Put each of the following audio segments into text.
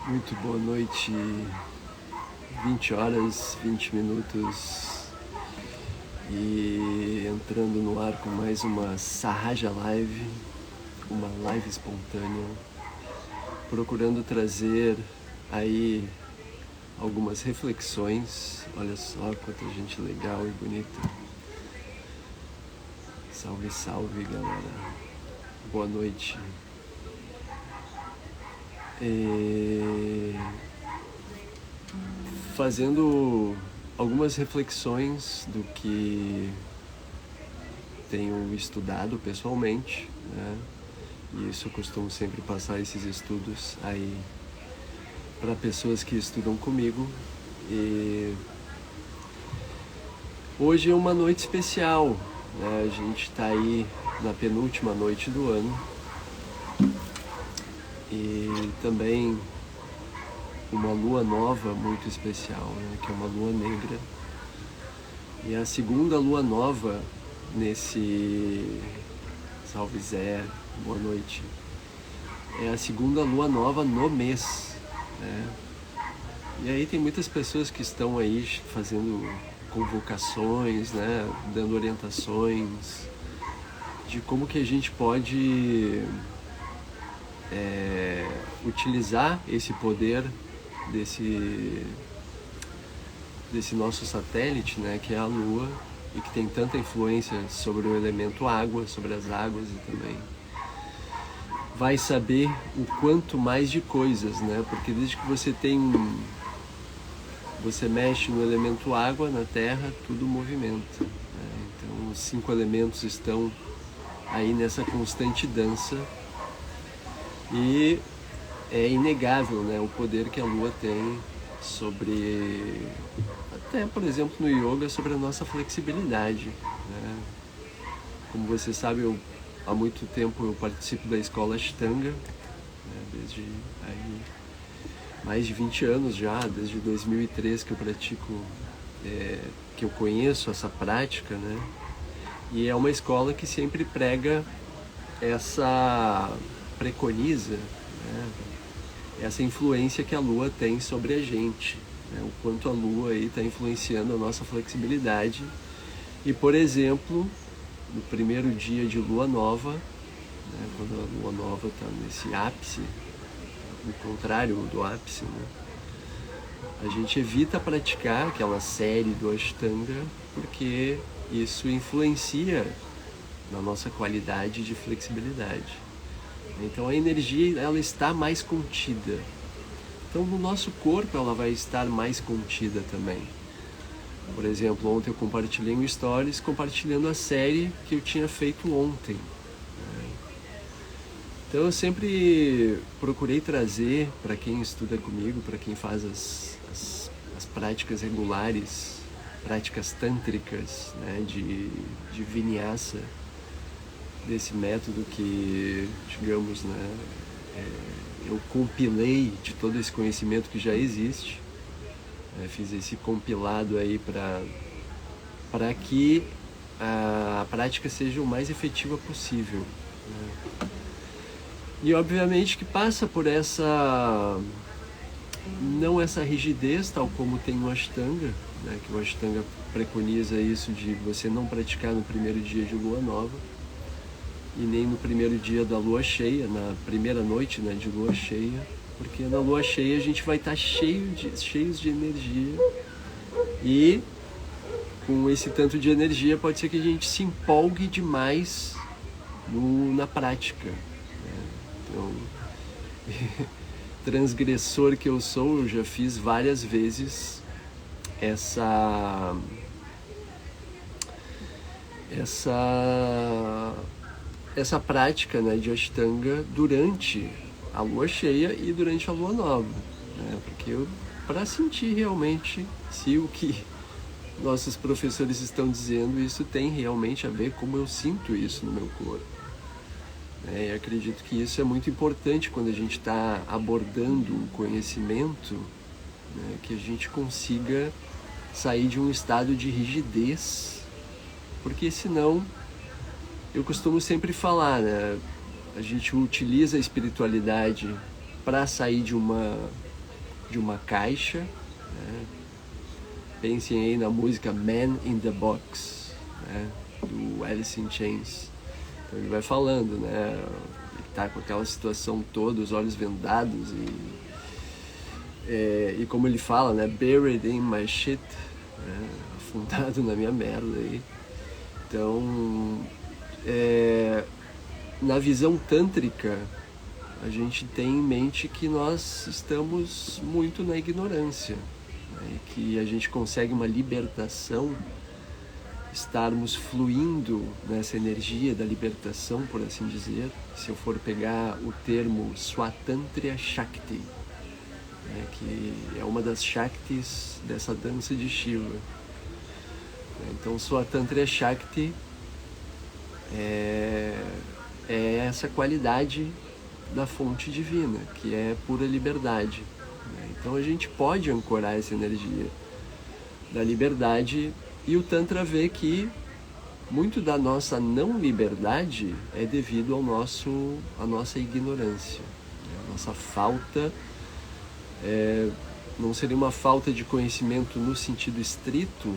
Muito boa noite, 20 horas, 20 minutos e entrando no ar com mais uma Sahaja Live, uma live espontânea, procurando trazer aí algumas reflexões. Olha só quanta gente legal e bonita. Salve, salve, galera. Boa noite. Fazendo algumas reflexões do que tenho estudado pessoalmente, né? E isso eu costumo sempre passar esses estudos aí para pessoas que estudam comigo. E hoje é uma noite especial, né? A gente está aí na penúltima noite do ano e também uma lua nova muito especial, né? Que é uma lua negra. E a segunda lua nova nesse... Salve Zé, boa noite. É a segunda lua nova no mês, né? E aí tem muitas pessoas que estão aí fazendo convocações, né? Dando orientações de como que a gente pode utilizar esse poder desse nosso satélite, né, que é a Lua, e que tem tanta influência sobre o elemento água, sobre as águas, e também vai saber o quanto mais de coisas, né, porque desde que você mexe no elemento água na Terra, tudo movimenta, né? Então os 5 elementos estão aí nessa constante dança e é inegável, né, o poder que a Lua tem sobre, até por exemplo no yoga, sobre a nossa flexibilidade, né? Como você sabe, há muito tempo eu participo da escola Ashtanga, né, desde aí mais de 20 anos já, desde 2003 que eu pratico, que eu conheço essa prática, né? E é uma escola que sempre preconiza, né, essa influência que a Lua tem sobre a gente, né? O quanto a Lua aí está influenciando a nossa flexibilidade. E, por exemplo, no primeiro dia de Lua Nova, né, quando a Lua Nova está nesse ápice, o contrário do ápice, né, a gente evita praticar aquela série do Ashtanga, porque isso influencia na nossa qualidade de flexibilidade. Então a energia, ela está mais contida. Então no nosso corpo ela vai estar mais contida também. Por exemplo, ontem eu compartilhei um stories compartilhando a série que eu tinha feito ontem, né? Então eu sempre procurei trazer para quem estuda comigo, para quem faz as práticas regulares, práticas tântricas, né, de vinyasa, desse método que, digamos, né, eu compilei de todo esse conhecimento que já existe, fiz esse compilado aí para que a prática seja o mais efetiva possível, né? E obviamente que passa por não essa rigidez, tal como tem o Ashtanga, né, que o Ashtanga preconiza isso de você não praticar no primeiro dia de Lua Nova, e nem no primeiro dia da lua cheia, na primeira noite, né, de lua cheia, porque na lua cheia a gente vai estar cheios de energia, e com esse tanto de energia pode ser que a gente se empolgue demais na prática, né? Então, transgressor que eu sou, eu já fiz várias vezes essa prática, né, de Ashtanga durante a lua cheia e durante a lua nova, né, porque para sentir realmente se o que nossos professores estão dizendo, isso tem realmente a ver com como eu sinto isso no meu corpo, né? E acredito que isso é muito importante quando a gente está abordando um conhecimento, né, que a gente consiga sair de um estado de rigidez, porque senão, eu costumo sempre falar, né, a gente utiliza a espiritualidade para sair de uma de uma caixa, né? Pensem aí na música Man in the Box, né? Do Alice in Chains. Então ele vai falando, né? Ele tá com aquela situação toda, os olhos vendados e como ele fala, né? Buried in my shit, né? Afundado na minha merda aí. Então, na visão tântrica, a gente tem em mente que nós estamos muito na ignorância, né? E que a gente consegue uma libertação, estarmos fluindo nessa energia da libertação, por assim dizer, se eu for pegar o termo Swatantriya Shakti, né? Que é uma das Shaktis dessa dança de Shiva. Então, Swatantriya Shakti é essa qualidade da fonte divina, que é pura liberdade, né? Então a gente pode ancorar essa energia da liberdade, e o Tantra vê que muito da nossa não liberdade é devido à nossa ignorância, né? A nossa falta, não seria uma falta de conhecimento no sentido estrito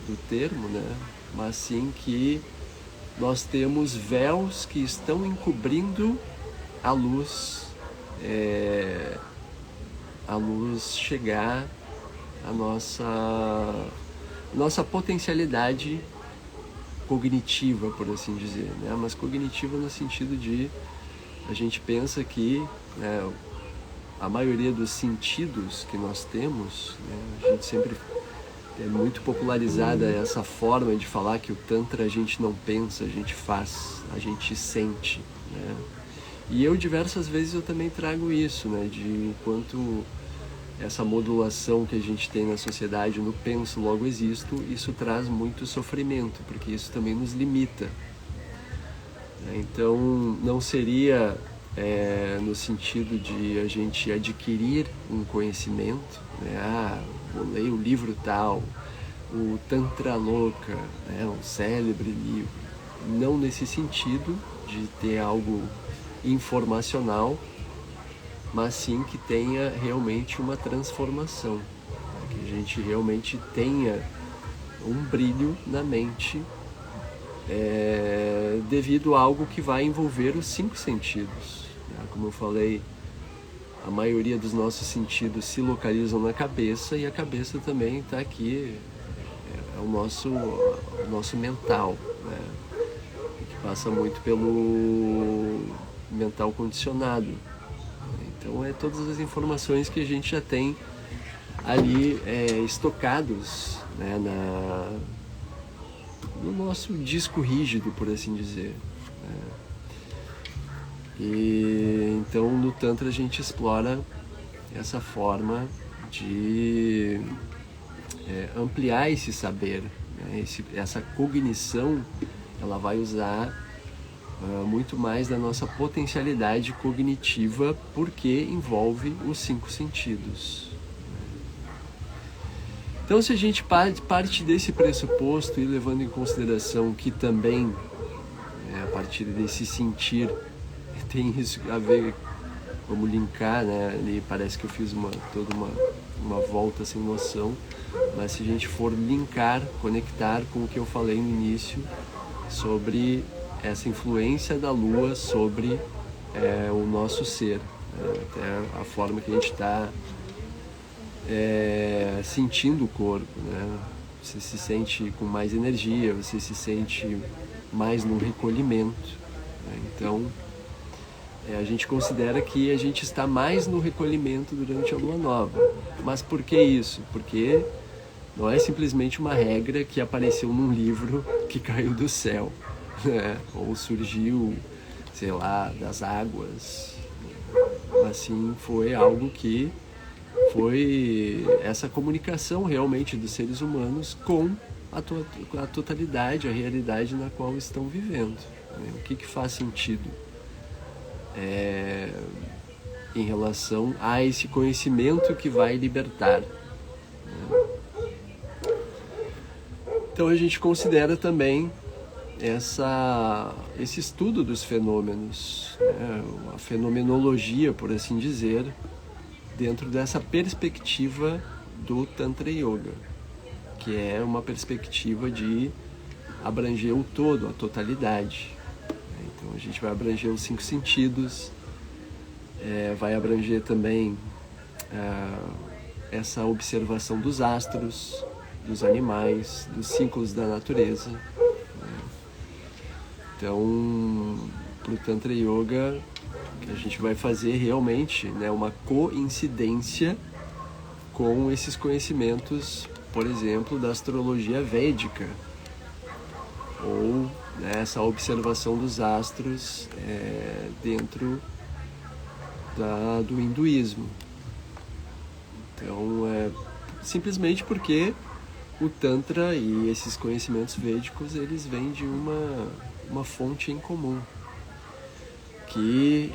do termo, né? Mas sim que nós temos véus que estão encobrindo a luz chegar à nossa potencialidade cognitiva, por assim dizer, né? Mas cognitiva no sentido de a gente pensa que, né, a maioria dos sentidos que nós temos, né, a gente sempre é muito popularizada essa forma de falar que o Tantra a gente não pensa, a gente faz, a gente sente, né? E eu diversas vezes eu também trago isso, né, de o quanto essa modulação que a gente tem na sociedade no penso, logo existo, isso traz muito sofrimento, porque isso também nos limita. Então não seria no sentido de a gente adquirir um conhecimento, né? Vou ler o livro tal, o Tantra Louca, né? Um célebre livro. Não nesse sentido de ter algo informacional, mas sim que tenha realmente uma transformação, né? Que a gente realmente tenha um brilho na mente, devido a algo que vai envolver os 5 sentidos. Como eu falei, a maioria dos nossos sentidos se localizam na cabeça, e a cabeça também está aqui, é o nosso mental, né? Que passa muito pelo mental condicionado. Então todas as informações que a gente já tem ali estocados, né, no nosso disco rígido, por assim dizer, né? E então no Tantra a gente explora essa forma de ampliar esse saber, né? Essa cognição, ela vai usar muito mais da nossa potencialidade cognitiva, porque envolve os 5 sentidos. Então, se a gente parte desse pressuposto e levando em consideração que também, a partir desse sentir, tem isso a ver, vamos linkar, né? Ali parece que eu fiz toda uma volta sem noção, mas se a gente for linkar, conectar com o que eu falei no início sobre essa influência da Lua sobre o nosso ser, até a forma que a gente está sentindo o corpo, né? Você se sente com mais energia, você se sente mais no recolhimento, né? Então a gente considera que a gente está mais no recolhimento durante a Lua Nova. Mas por que isso? Porque não é simplesmente uma regra que apareceu num livro que caiu do céu, né? Ou surgiu, sei lá, das águas. Assim, foi algo que foi essa comunicação realmente dos seres humanos com a totalidade, a realidade na qual estão vivendo, né? O que faz sentido em relação a esse conhecimento que vai libertar, né? Então a gente considera também esse estudo dos fenômenos, né? A fenomenologia, por assim dizer, dentro dessa perspectiva do Tantra Yoga, que é uma perspectiva de abranger o todo, a totalidade. Então a gente vai abranger os 5 sentidos, vai abranger também essa observação dos astros, dos animais, dos ciclos da natureza. Então, para o Tantra Yoga, a gente vai fazer realmente, né, uma coincidência com esses conhecimentos, por exemplo, da astrologia védica, ou, né, essa observação dos astros dentro do hinduísmo. Então, simplesmente porque o Tantra e esses conhecimentos védicos, eles vêm de uma fonte em comum, que,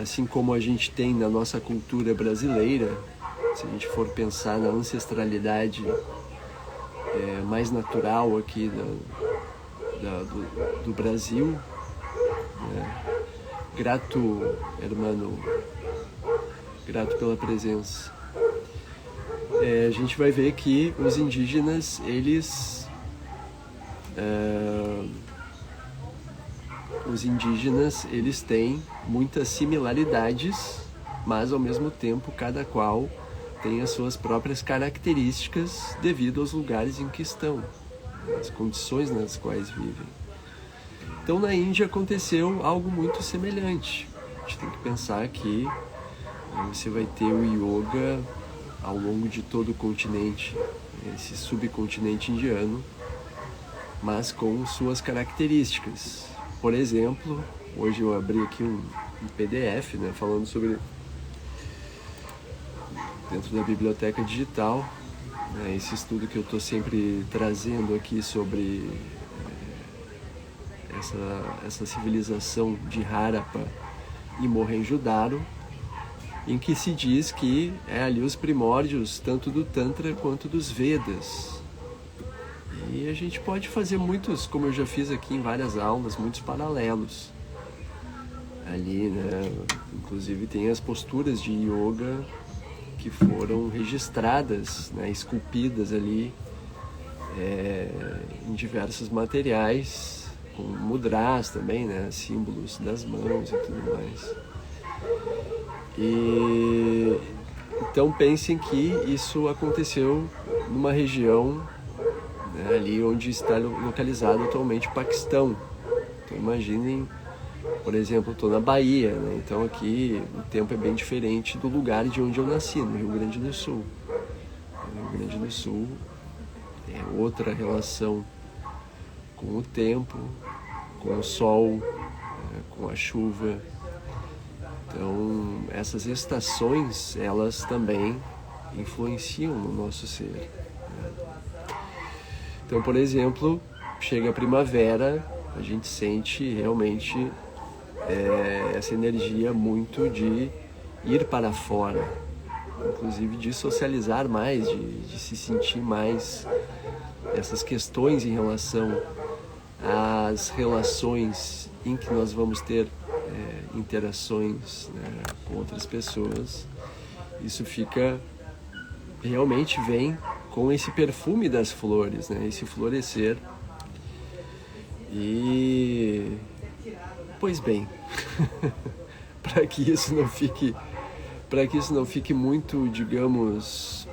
assim como a gente tem na nossa cultura brasileira, se a gente for pensar na ancestralidade mais natural aqui do Brasil, né? Grato, hermano, grato pela presença. A gente vai ver que os indígenas, eles têm muitas similaridades, mas ao mesmo tempo cada qual tem as suas próprias características devido aos lugares em que estão, as condições nas quais vivem. Então na Índia aconteceu algo muito semelhante. A gente tem que pensar que você vai ter o yoga ao longo de todo o continente, esse subcontinente indiano, mas com suas características. Por exemplo, hoje eu abri aqui um PDF, né, falando sobre, dentro da biblioteca digital, né, esse estudo que eu estou sempre trazendo aqui sobre essa civilização de Harappa e Mohenjo-Daro, em que se diz que é ali os primórdios tanto do Tantra quanto dos Vedas. E a gente pode fazer muitos, como eu já fiz aqui em várias aulas, muitos paralelos. Ali, né, inclusive tem as posturas de yoga que foram registradas, né, esculpidas ali em diversos materiais, com mudras também, né, símbolos das mãos e tudo mais. E então pensem que isso aconteceu numa região, né, ali onde está localizado atualmente o Paquistão. Então imaginem, por exemplo, eu estou na Bahia, né, então aqui o tempo é bem diferente do lugar de onde eu nasci, no Rio Grande do Sul. No Rio Grande do Sul é outra relação com o tempo, com o sol, com a chuva. Então, essas estações, elas também influenciam no nosso ser, né? Então, por exemplo, chega a primavera, a gente sente realmente essa energia muito de ir para fora, inclusive de socializar mais, de se sentir mais, essas questões em relação às relações em que nós vamos ter interações, né, com outras pessoas. Isso realmente vem com esse perfume das flores, né, esse florescer. E, pois bem, para que isso não fique muito, digamos,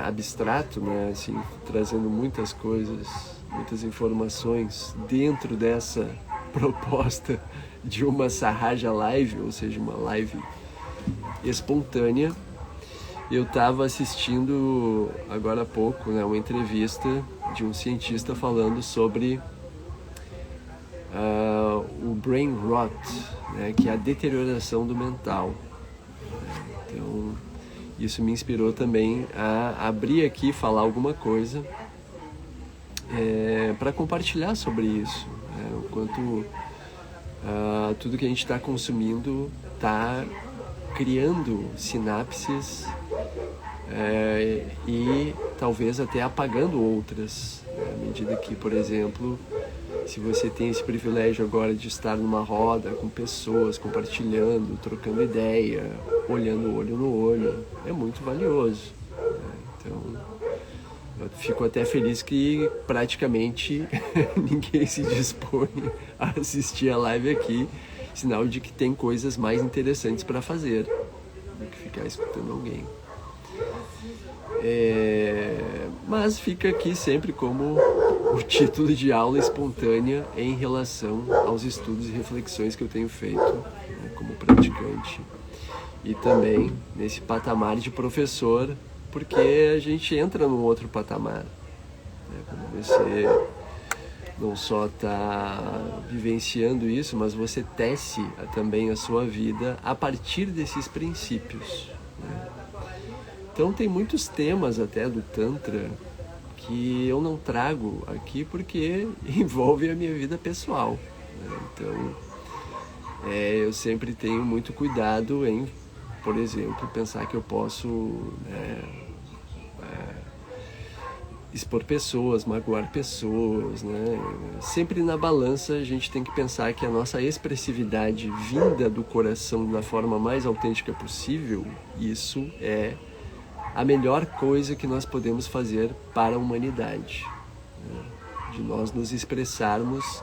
abstrato, né, assim, trazendo muitas coisas, muitas informações dentro dessa proposta de uma Sahaja Live, ou seja, uma live espontânea. Eu estava assistindo agora há pouco, né, uma entrevista de um cientista falando sobre o brain rot, né, que é a deterioração do mental. Então, isso me inspirou também a abrir aqui e falar alguma coisa para compartilhar sobre isso, né, o quanto tudo que a gente está consumindo está criando sinapses e talvez até apagando outras, né, à medida que, por exemplo, se você tem esse privilégio agora de estar numa roda com pessoas, compartilhando, trocando ideia, olhando olho no olho, é muito valioso, né? Então, eu fico até feliz que praticamente ninguém se dispõe a assistir a live aqui, sinal de que tem coisas mais interessantes para fazer do que ficar escutando alguém. Mas fica aqui sempre como o título de aula espontânea em relação aos estudos e reflexões que eu tenho feito, né, como praticante, e também nesse patamar de professor, porque a gente entra num outro patamar, né, quando você não só está vivenciando isso, mas você tece também a sua vida a partir desses princípios, né? Então tem muitos temas até do Tantra que eu não trago aqui porque envolve a minha vida pessoal, né? Então eu sempre tenho muito cuidado em, por exemplo, pensar que eu posso expor pessoas, magoar pessoas, né? Sempre na balança a gente tem que pensar que a nossa expressividade vinda do coração da forma mais autêntica possível, isso é a melhor coisa que nós podemos fazer para a humanidade, né? De nós nos expressarmos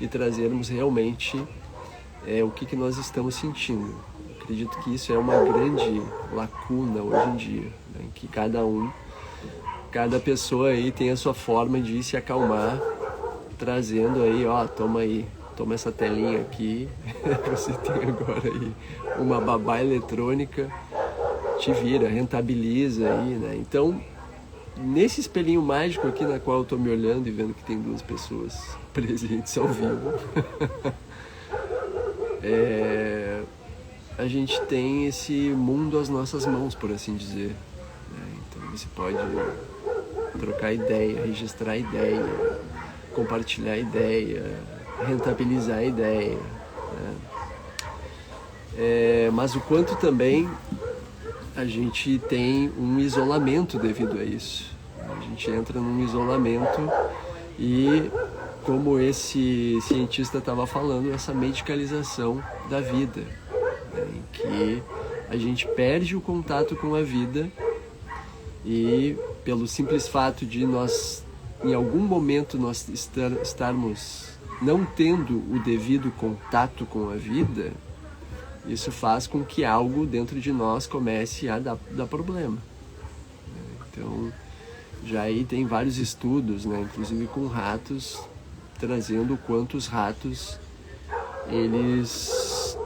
e trazermos realmente o que nós estamos sentindo. Eu acredito que isso é uma grande lacuna hoje em dia, né? Em que cada pessoa aí tem a sua forma de se acalmar, trazendo aí, toma essa telinha aqui, você tem agora aí uma babá eletrônica, te vira, rentabiliza aí, né? Então, nesse espelhinho mágico aqui na qual eu tô me olhando e vendo que tem 2 pessoas presentes ao vivo, a gente tem esse mundo às nossas mãos, por assim dizer, né? Então você pode trocar ideia, registrar ideia, compartilhar ideia, rentabilizar ideia, né? Mas o quanto também a gente tem um isolamento devido a isso. A gente entra num isolamento e, como esse cientista estava falando, essa medicalização da vida, né, em que a gente perde o contato com a vida e, pelo simples fato de nós, em algum momento, nós estarmos não tendo o devido contato com a vida, isso faz com que algo dentro de nós comece a dar problema. Então, já aí tem vários estudos, né, inclusive com ratos, trazendo o quanto os ratos eles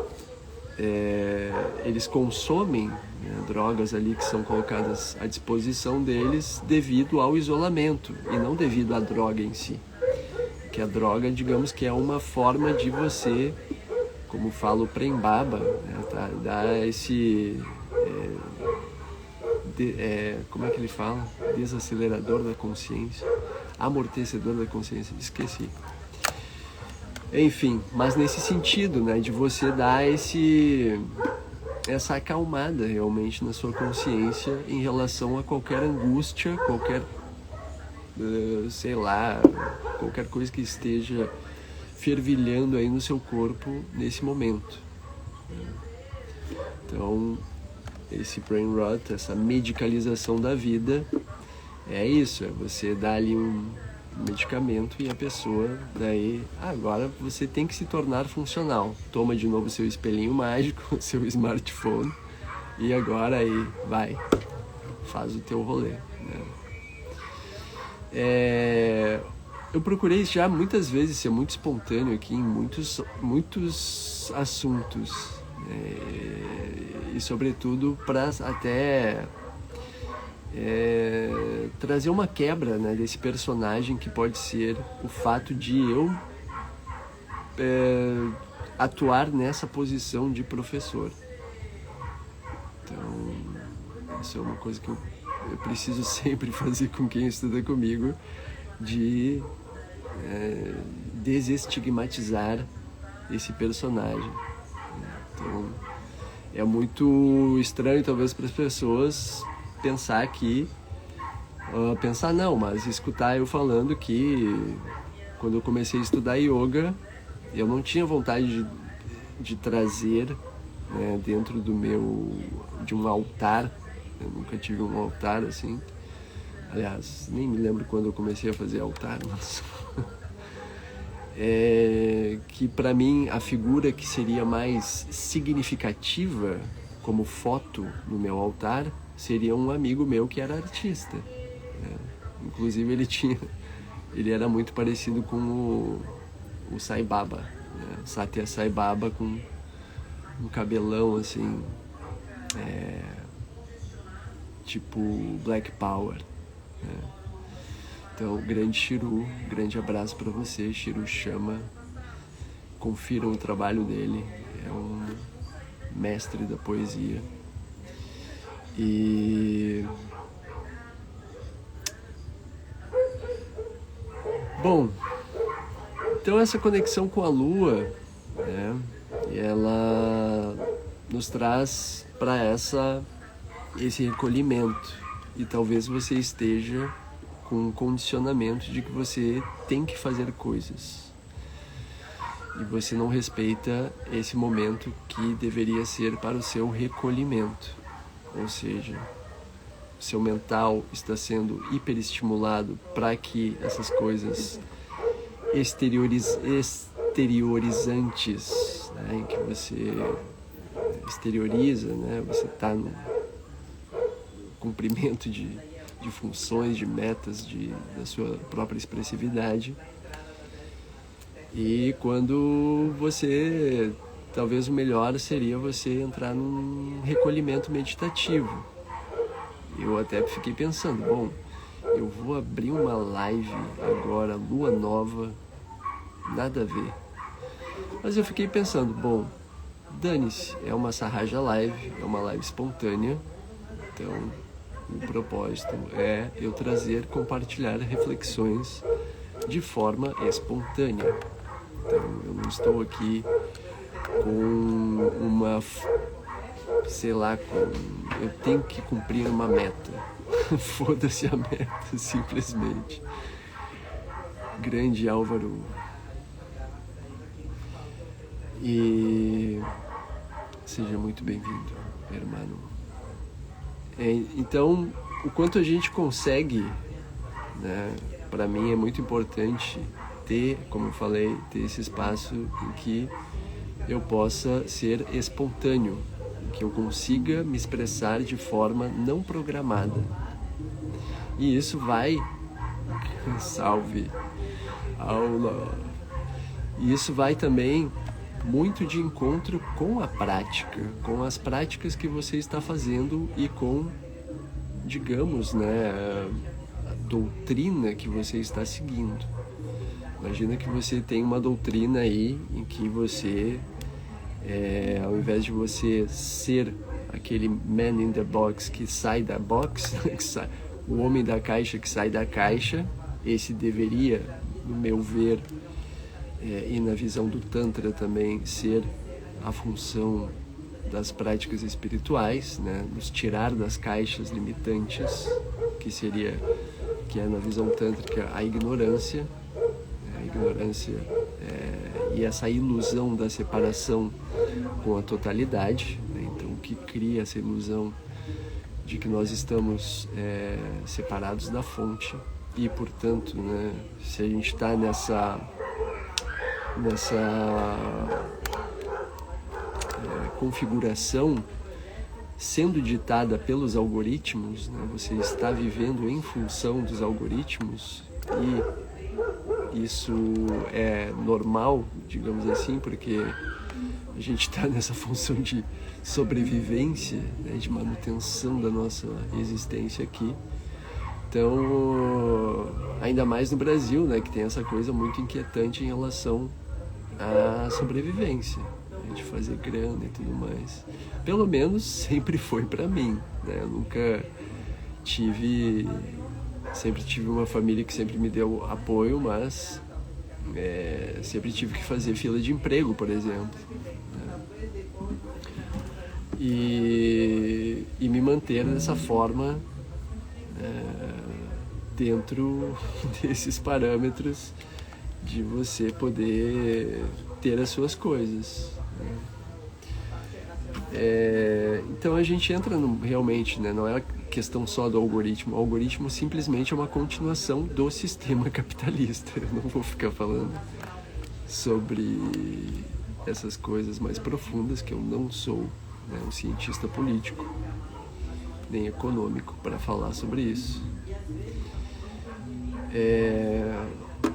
consomem, né, drogas ali que são colocadas à disposição deles devido ao isolamento e não devido à droga em si. Que a droga, digamos que é uma forma de você, como fala o Prem Baba, né, dá esse como é que ele fala? Desacelerador da consciência, amortecedor da consciência, esqueci. Enfim, mas nesse sentido, né, de você dar essa acalmada realmente na sua consciência em relação a qualquer angústia, qualquer, qualquer coisa que esteja fervilhando aí no seu corpo nesse momento. Então, esse brain rot, essa medicalização da vida, é isso, é você dar ali um medicamento e a pessoa daí, agora você tem que se tornar funcional. Toma de novo seu espelhinho mágico, seu smartphone e agora aí, vai, faz o teu rolê, né? Eu procurei já muitas vezes ser muito espontâneo aqui em muitos assuntos, e sobretudo para até trazer uma quebra, né, desse personagem que pode ser o fato de eu atuar nessa posição de professor. Então, isso é uma coisa que eu preciso sempre fazer com quem estuda comigo, de desestigmatizar esse personagem. Então, é muito estranho talvez para as pessoas mas escutar eu falando que quando eu comecei a estudar yoga, eu não tinha vontade de trazer, né, dentro de um altar. Eu nunca tive um altar assim. Aliás, nem me lembro quando eu comecei a fazer altar, mas que para mim a figura que seria mais significativa como foto no meu altar seria um amigo meu que era artista, né? Inclusive ele era muito parecido com o Sai Baba, né? Satya Sai Baba, com um cabelão assim, tipo Black Power, né? Então, grande Shiru, grande abraço para você, Shiru Chama. Confiram o trabalho dele, é um mestre da poesia. E bom, então essa conexão com a Lua, né, ela nos traz para esse recolhimento. E talvez você esteja com um condicionamento de que você tem que fazer coisas. E você não respeita esse momento que deveria ser para o seu recolhimento. Ou seja, o seu mental está sendo hiperestimulado para que essas coisas exteriorizantes, né, em que você exterioriza, né, você está no cumprimento de funções, de metas, da sua própria expressividade. E quando talvez o melhor seria você entrar num recolhimento meditativo. Eu até fiquei pensando, bom, eu vou abrir uma live agora, lua nova, nada a ver. Mas eu fiquei pensando, bom, dane-se, é uma Sahaja Live, é uma live espontânea, então o propósito é eu compartilhar reflexões de forma espontânea. Então eu não estou aqui com eu tenho que cumprir uma meta. Foda-se a meta, simplesmente. Grande Álvaro. E seja muito bem-vindo, hermano. Então, o quanto a gente consegue, né, para mim é muito importante ter, como eu falei, ter esse espaço em que eu possa ser espontâneo, que eu consiga me expressar de forma não programada. E isso vai, salve, aula, e isso vai também muito de encontro com a prática, com as práticas que você está fazendo e com, digamos, né, a doutrina que você está seguindo. Imagina que você tem uma doutrina aí em que você, ao invés de você ser aquele man in the box que sai da box, o homem da caixa que sai da caixa, esse deveria, no meu ver, e na visão do Tantra também, ser a função das práticas espirituais, né? Nos tirar das caixas limitantes, que é na visão tântrica a ignorância, e essa ilusão da separação com a totalidade, né? Então o que cria essa ilusão de que nós estamos separados da fonte e, portanto, né, se a gente está nessa configuração sendo ditada pelos algoritmos, né, você está vivendo em função dos algoritmos, e isso é normal, digamos assim, porque a gente está nessa função de sobrevivência, né, de manutenção da nossa existência aqui. Então, ainda mais no Brasil, né, que tem essa coisa muito inquietante em relação à sobrevivência, né, de fazer grana e tudo mais. Pelo menos sempre foi para mim, né? Eu nunca sempre tive uma família que sempre me deu apoio, mas sempre tive que fazer fila de emprego, por exemplo, né? E me manter dessa forma, dentro desses parâmetros de você poder ter as suas coisas, né? Então a gente entra realmente, né? Não é questão só do algoritmo. O algoritmo simplesmente é uma continuação do sistema capitalista. Eu não vou ficar falando sobre essas coisas mais profundas, que eu não sou, né, um cientista político nem econômico para falar sobre isso.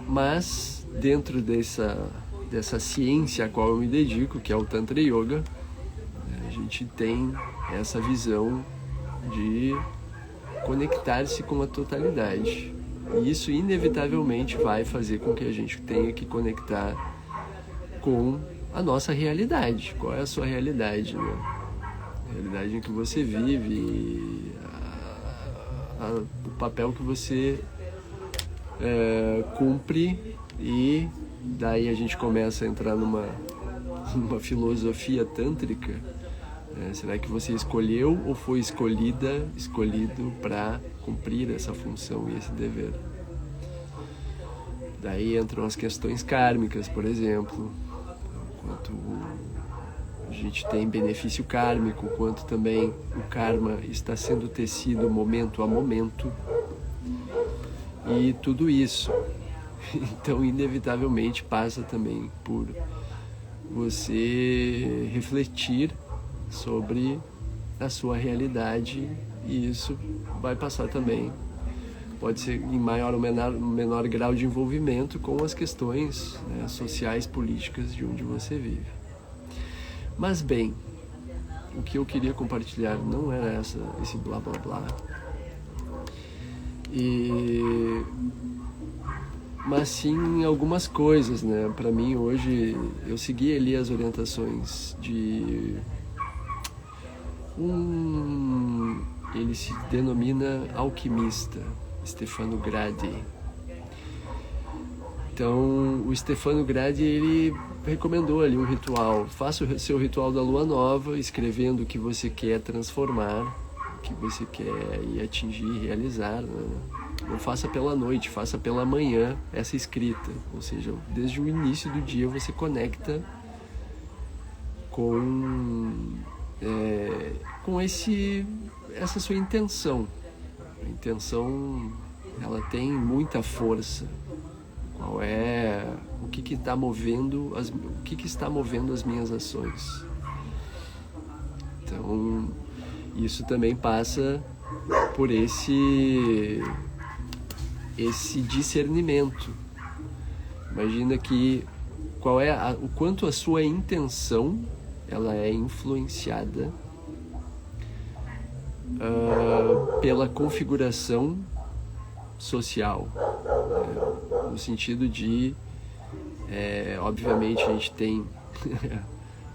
Mas dentro dessa ciência a qual eu me dedico, que é o Tantra Yoga, a gente tem essa visão de conectar-se com a totalidade. E isso inevitavelmente vai fazer com que a gente tenha que conectar com a nossa realidade. Qual é a sua realidade, né? A realidade em que você vive, o papel que você cumpre, e daí a gente começa a entrar numa filosofia tântrica. Será que você escolheu ou foi escolhido para cumprir essa função e esse dever? Daí entram as questões kármicas, por exemplo, quanto a gente tem benefício kármico, quanto também o karma está sendo tecido momento a momento, e tudo isso, então, inevitavelmente passa também por você refletir sobre a sua realidade, e isso vai passar também, pode ser em maior ou menor grau de envolvimento com as questões, né, sociais, políticas de onde você vive. Mas bem, o que eu queria compartilhar não era esse blá blá blá, mas sim algumas coisas, né? Para mim hoje eu segui ali as orientações de ele se denomina alquimista, Stefano Gradi. Então o Stefano Gradi, ele recomendou ali um ritual: faça o seu ritual da lua nova, escrevendo o que você quer transformar, o que você quer ir atingir, realizar, né? Não faça pela noite, faça pela manhã essa escrita, ou seja, desde o início do dia você conecta com essa sua intenção. A intenção, ela tem muita força. Qual é o que está movendo as minhas ações? Então, isso também passa por esse discernimento. Imagina que o quanto a sua intenção ela é influenciada pela configuração social, no sentido de, obviamente a gente tem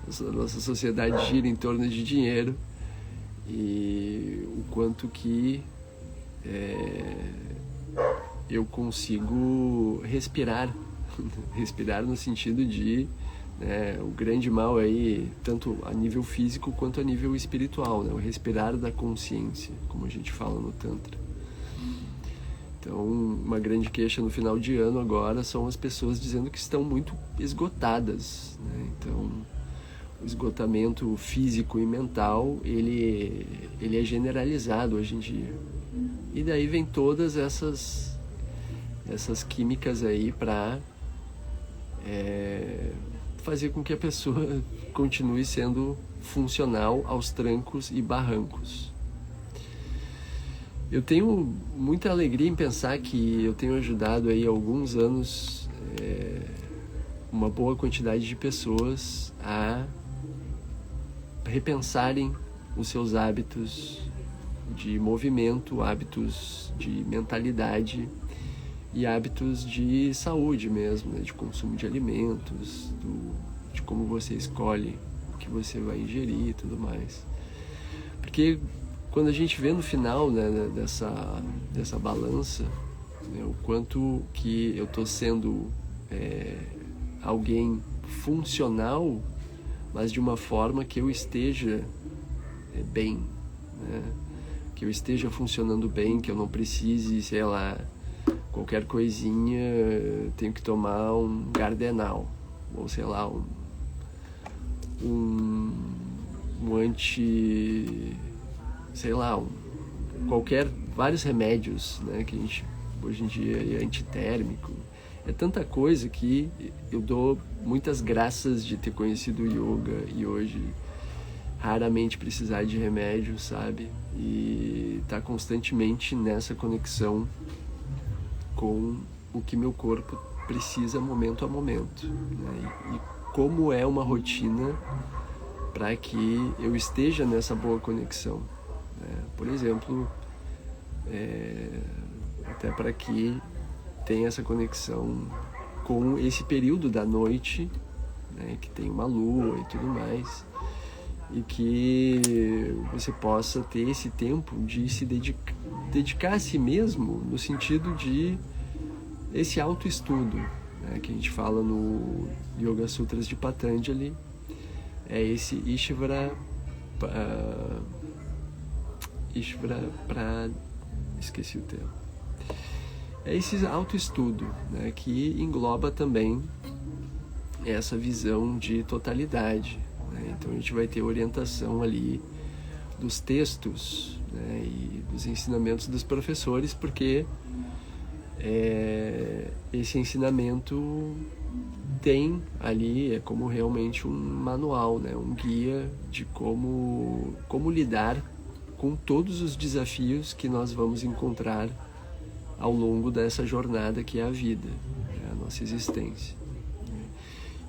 a nossa sociedade gira em torno de dinheiro, e o quanto que eu consigo respirar no sentido de, o grande mal aí, tanto a nível físico quanto a nível espiritual, né? O respirar da consciência, como a gente fala no Tantra. Então, uma grande queixa no final de ano agora são as pessoas dizendo que estão muito esgotadas, né? Então, o esgotamento físico e mental, ele é generalizado hoje em dia. E daí vem todas essas químicas aí para fazer com que a pessoa continue sendo funcional aos trancos e barrancos. Eu tenho muita alegria em pensar que eu tenho ajudado aí há alguns anos uma boa quantidade de pessoas a repensarem os seus hábitos de movimento, hábitos de mentalidade e hábitos de saúde mesmo, né? De consumo de alimentos, de como você escolhe o que você vai ingerir e tudo mais. Porque quando a gente vê no final, né, dessa balança, né, o quanto que eu estou sendo alguém funcional, mas de uma forma que eu esteja bem, né? Que eu esteja funcionando bem, que eu não precise, sei lá, qualquer coisinha tenho que tomar um Gardenal, ou sei lá, um anti, sei lá, vários remédios, né, que a gente hoje em dia é antitérmico. É tanta coisa que eu dou muitas graças de ter conhecido o yoga e hoje raramente precisar de remédio, sabe? E tá constantemente nessa conexão com o que meu corpo precisa momento a momento, né? E como é uma rotina para que eu esteja nessa boa conexão, né? Por exemplo, até para que tenha essa conexão com esse período da noite, né, que tem uma lua e tudo mais, e que você possa ter esse tempo de se dedicar a si mesmo, no sentido de esse autoestudo, né, que a gente fala no Yoga Sutras de Patanjali, é esse Ishvara esqueci o termo. É esse autoestudo, né, que engloba também essa visão de totalidade, né? Então a gente vai ter orientação ali dos textos, né, e dos ensinamentos dos professores, porque esse ensinamento tem ali, é como realmente um manual, né, um guia de como lidar com todos os desafios que nós vamos encontrar ao longo dessa jornada que é a vida, né, a nossa existência.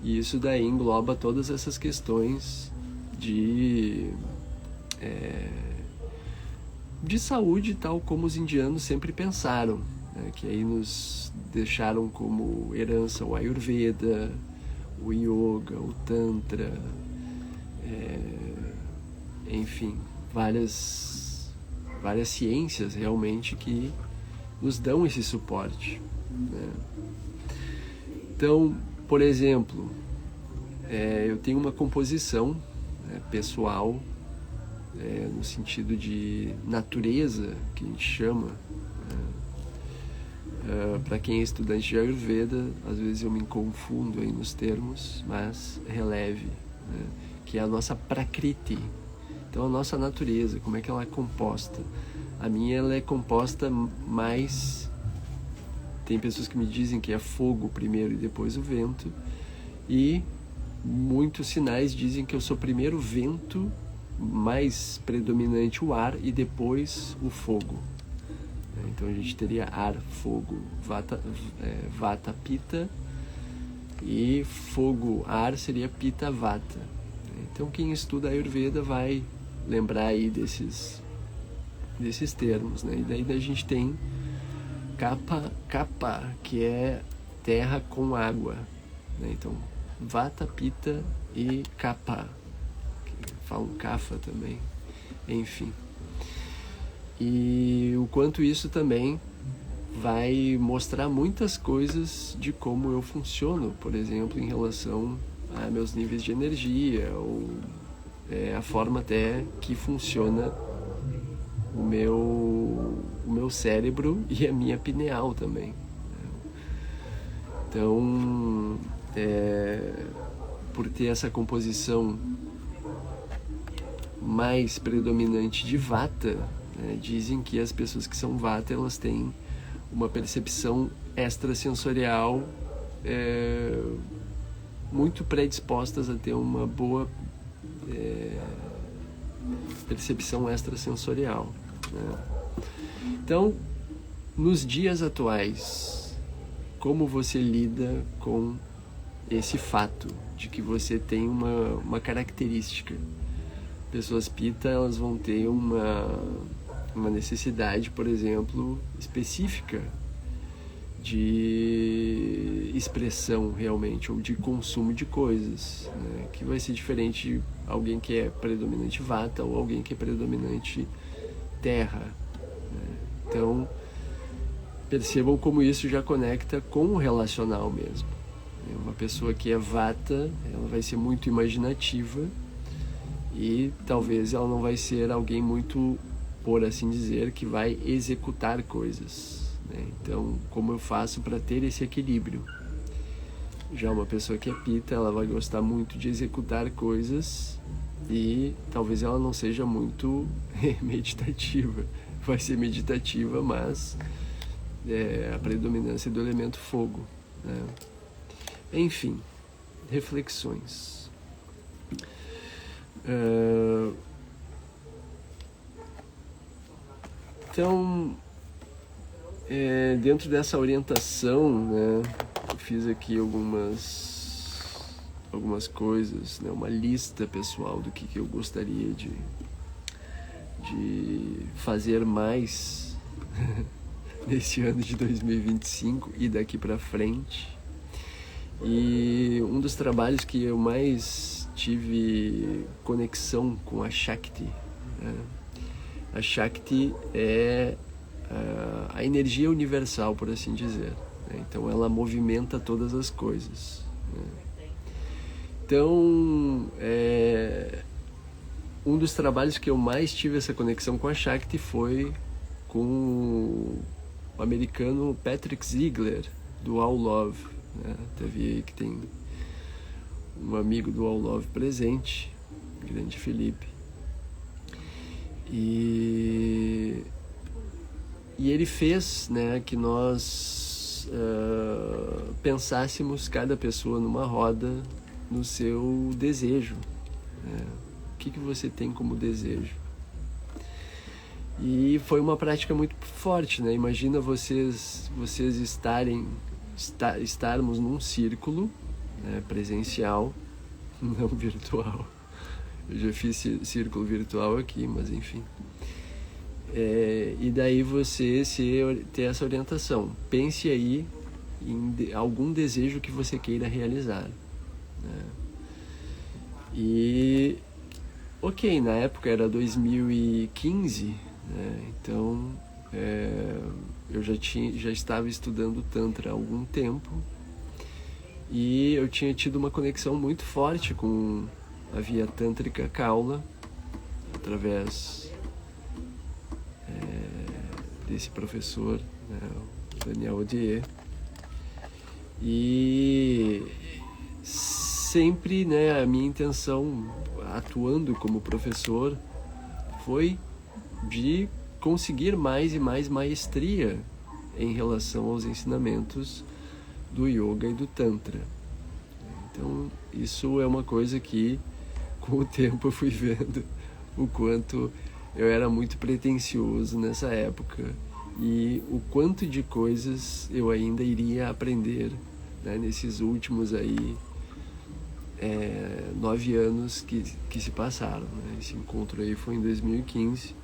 E isso daí engloba todas essas questões de saúde, tal como os indianos sempre pensaram, né, que aí nos deixaram como herança o Ayurveda, o Yoga, o Tantra, enfim, várias ciências realmente que nos dão esse suporte, né? Então, por exemplo, eu tenho uma composição, né, pessoal, no sentido de natureza, que a gente chama, para quem é estudante de Ayurveda, às vezes eu me confundo aí nos termos, mas releve, né, que é a nossa Prakriti. Então a nossa natureza, como é que ela é composta? A minha, ela é composta mais... Tem pessoas que me dizem que é fogo primeiro e depois o vento, e muitos sinais dizem que eu sou primeiro o vento, mais predominante o ar, e depois o fogo. Então a gente teria ar, fogo, vata, pitta, e fogo, ar seria pitta, vata. Então quem estuda Ayurveda vai lembrar aí desses termos, né? E daí a gente tem Kapha, que é terra com água, né? Então vata, pitta e Kapha, que falam Kapha também, enfim. E o quanto isso também vai mostrar muitas coisas de como eu funciono, por exemplo, em relação a meus níveis de energia, ou a forma até que funciona o meu cérebro e a minha pineal também. Então, por ter essa composição mais predominante de vata, né, dizem que as pessoas que são vata, elas têm uma percepção extrasensorial muito predispostas a ter uma boa percepção extrasensorial, né? Então, nos dias atuais, como você lida com esse fato de que você tem uma característica? Pessoas Pitta, elas vão ter uma necessidade, por exemplo, específica de expressão realmente, ou de consumo de coisas, né, que vai ser diferente de alguém que é predominante vata ou alguém que é predominante terra, né? Então, percebam como isso já conecta com o relacional mesmo. Uma pessoa que é vata, ela vai ser muito imaginativa e talvez ela não vai ser alguém muito, por assim dizer, que vai executar coisas, né? Então, como eu faço para ter esse equilíbrio? Já uma pessoa que é Pitta, ela vai gostar muito de executar coisas e talvez ela não seja muito meditativa. Vai ser meditativa, mas a predominância do elemento fogo, né? Enfim, reflexões. Então, dentro dessa orientação, né, eu fiz aqui algumas coisas, né, uma lista pessoal do que eu gostaria de fazer mais nesse ano de 2025 e daqui para frente. E um dos trabalhos que eu mais tive conexão com a Shakti, né? A Shakti é a energia universal, por assim dizer, né? Então ela movimenta todas as coisas, né? Então, um dos trabalhos que eu mais tive essa conexão com a Shakti foi com o americano Patrick Ziegler, do All Love, né? Até vi aí que tem um amigo do All Love presente, o grande Felipe. E ele fez, né, que nós pensássemos cada pessoa numa roda no seu desejo, né? O que você tem como desejo? E foi uma prática muito forte, né? Imagina vocês estarmos num círculo, né, presencial, não virtual. Eu já fiz círculo virtual aqui, mas enfim. E daí você ter essa orientação. Pense aí em algum desejo que você queira realizar, né? E, ok, na época era 2015, né? Então eu já estava estudando Tantra há algum tempo e eu tinha tido uma conexão muito forte com a via tântrica Kaula, através desse professor, né, o Daniel Odier. E sempre, né, a minha intenção, atuando como professor, foi de conseguir mais e mais maestria em relação aos ensinamentos do yoga e do tantra. Então, isso é uma coisa que, com o tempo, eu fui vendo o quanto eu era muito pretensioso nessa época e o quanto de coisas eu ainda iria aprender, né, nesses últimos aí 9 anos que se passaram, né? Esse encontro aí foi em 2015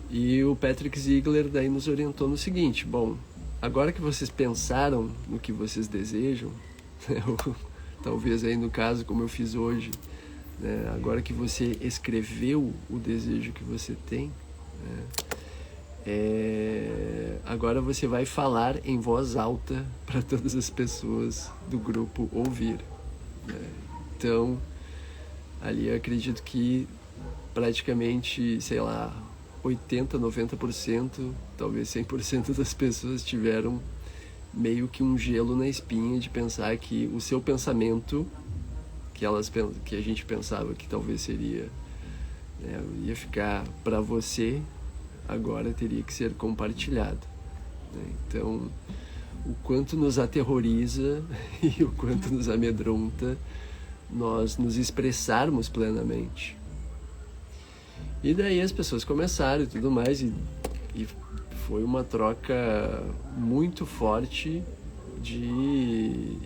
e o Patrick Ziegler daí nos orientou no seguinte: bom, agora que vocês pensaram no que vocês desejam, né, ou talvez aí no caso como eu fiz hoje, né, agora que você escreveu o desejo que você tem, né, agora você vai falar em voz alta para todas as pessoas do grupo ouvir, né? Então, ali eu acredito que praticamente, sei lá, 80%, 90%, talvez 100% das pessoas tiveram meio que um gelo na espinha de pensar que o seu pensamento, que a gente pensava que talvez seria, né, ia ficar para você, agora teria que ser compartilhado, né? Então, o quanto nos aterroriza e o quanto nos amedronta nós nos expressarmos plenamente. E daí as pessoas começaram e tudo mais, e foi uma troca muito forte de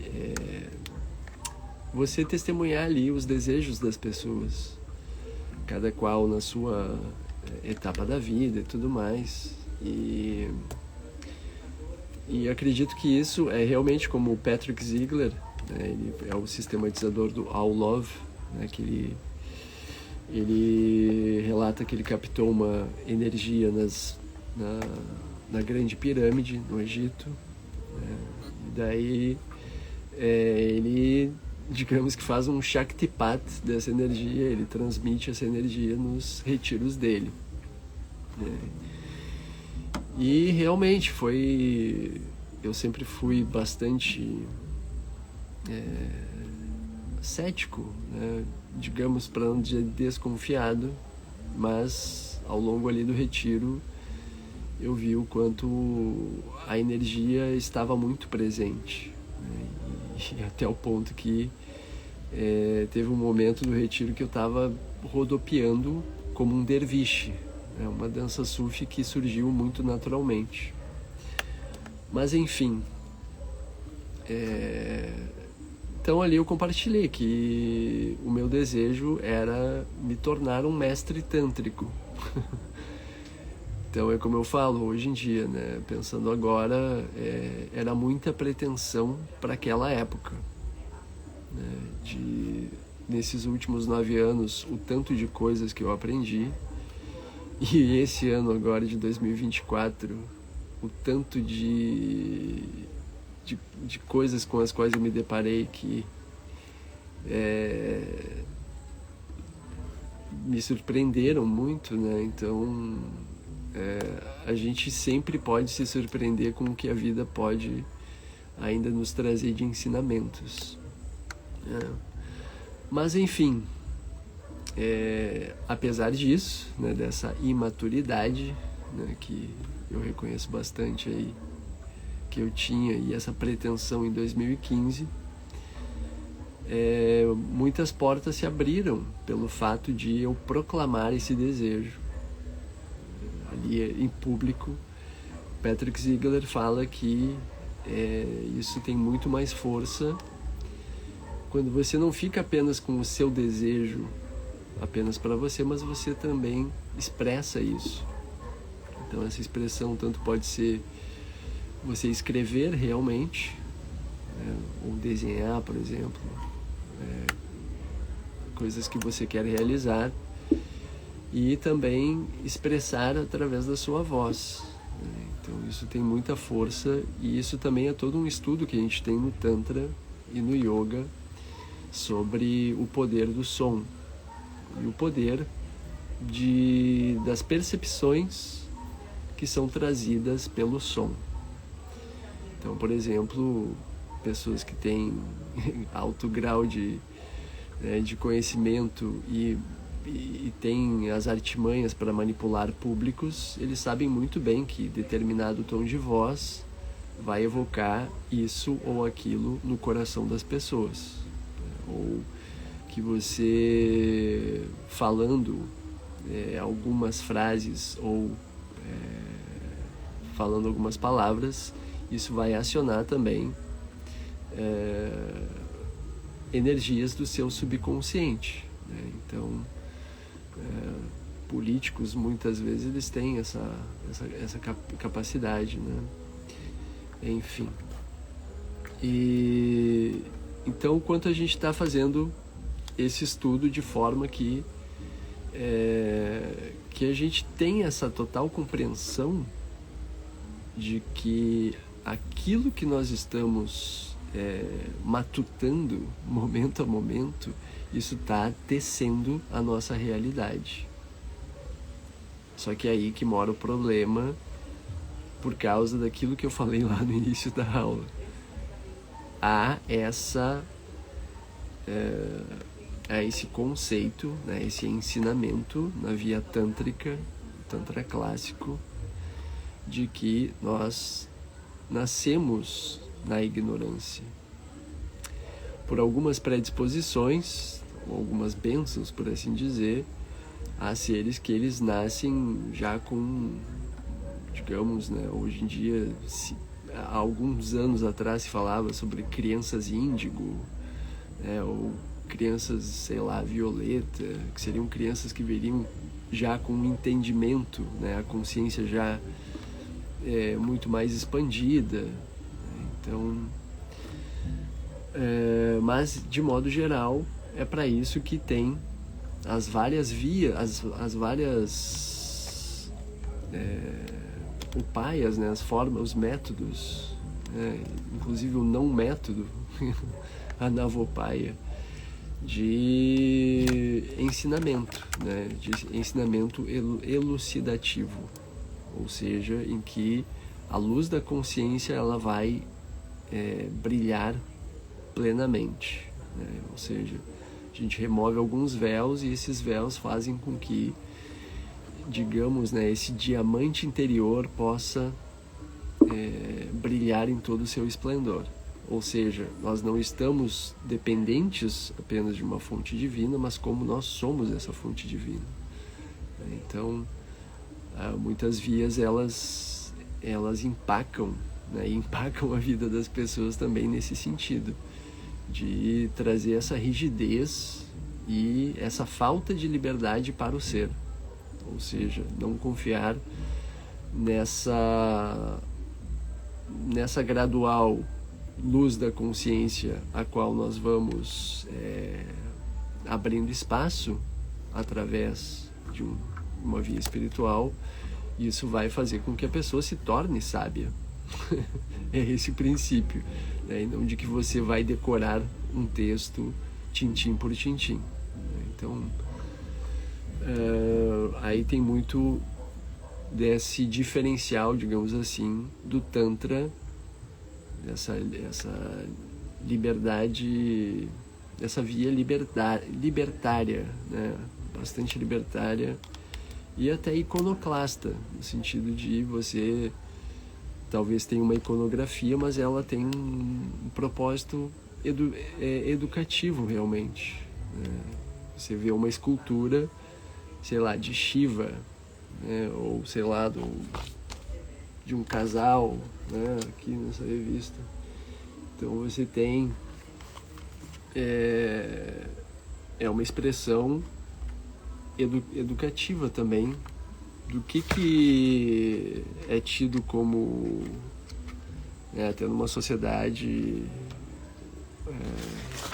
você testemunhar ali os desejos das pessoas, cada qual na sua etapa da vida e tudo mais. E acredito que isso é realmente como o Patrick Ziegler, né, ele é o sistematizador do All Love, né, que ele relata que ele captou uma energia na Grande Pirâmide, no Egito, né, e daí ele, digamos que faz um Shaktipat dessa energia, ele transmite essa energia nos retiros dele, né? E realmente eu sempre fui bastante cético, né? Digamos, para não dizer desconfiado, mas ao longo ali do retiro eu vi o quanto a energia estava muito presente, né? E até o ponto que teve um momento do retiro que eu estava rodopiando como um derviche, né? Uma dança sufi que surgiu muito naturalmente. Mas enfim, então ali eu compartilhei que o meu desejo era me tornar um mestre tântrico. Então é como eu falo hoje em dia, né? Pensando agora, era muita pretensão para aquela época, né? Nesses últimos 9 anos, o tanto de coisas que eu aprendi, e esse ano agora de 2024, o tanto de coisas com as quais eu me deparei que me surpreenderam muito, né? Então a gente sempre pode se surpreender com o que a vida pode ainda nos trazer de ensinamentos, né? Mas enfim, apesar disso, né, dessa imaturidade, né, que eu reconheço bastante aí que eu tinha, e essa pretensão em 2015, muitas portas se abriram pelo fato de eu proclamar esse desejo ali em público. Patrick Ziegler fala que isso tem muito mais força quando você não fica apenas com o seu desejo apenas para você, mas você também expressa isso. Então essa expressão tanto pode ser você escrever realmente, ou desenhar, por exemplo, coisas que você quer realizar, e também expressar através da sua voz. Então isso tem muita força, e isso também é todo um estudo que a gente tem no Tantra e no Yoga sobre o poder do som e o poder das percepções que são trazidas pelo som. Então, por exemplo, pessoas que têm alto grau de conhecimento e têm as artimanhas para manipular públicos, eles sabem muito bem que determinado tom de voz vai evocar isso ou aquilo no coração das pessoas. Ou que você falando algumas frases ou falando algumas palavras, isso vai acionar também energias do seu subconsciente, né? Então, políticos muitas vezes eles têm essa capacidade, né? Enfim. E então, quanto a gente está fazendo esse estudo de forma que a gente tem essa total compreensão de que aquilo que nós estamos matutando momento a momento, isso está tecendo a nossa realidade. Só que é aí que mora o problema, por causa daquilo que eu falei lá no início da aula. Há esse conceito, né, esse ensinamento na via tântrica, tantra clássico, de que nós nascemos na ignorância por algumas predisposições, algumas bênçãos, por assim dizer. Há seres que eles nascem já com, digamos, né, hoje em dia, há alguns anos atrás se falava sobre crianças índigo, né, ou crianças, sei lá, violeta, que seriam crianças que viriam já com um entendimento, né, a consciência já muito mais expandida. Então, mas de modo geral é para isso que tem as várias vias, as várias upayas, né, as formas, os métodos, inclusive o não método, a navopaya, de ensinamento, né, de ensinamento elucidativo. ou seja, em que a luz da consciência ela vai brilhar plenamente, né? Ou seja, a gente remove alguns véus e esses véus fazem com que, digamos, né, esse diamante interior possa brilhar em todo o seu esplendor. Ou seja, nós não estamos dependentes apenas de uma fonte divina, mas como nós somos essa fonte divina. Então, muitas vias elas empacam, né, e empacam a vida das pessoas também nesse sentido, de trazer essa rigidez e essa falta de liberdade para o ser. Ou seja, não confiar nessa gradual luz da consciência a qual nós vamos abrindo espaço através de uma via espiritual. Isso vai fazer com que a pessoa se torne sábia. É esse o princípio, né? E não de que você vai decorar um texto tintim por tintim. Então, aí tem muito desse diferencial, digamos assim, do Tantra, essa liberdade, essa via libertária, né? Bastante libertária e até iconoclasta, no sentido de você talvez tenha uma iconografia, mas ela tem um propósito educativo realmente, né? Você vê uma escultura, sei lá, de Shiva, né? Ou sei lá, de um casal, né? Aqui nessa revista. Então você tem uma expressão educativa também do que é tido como, até numa sociedade,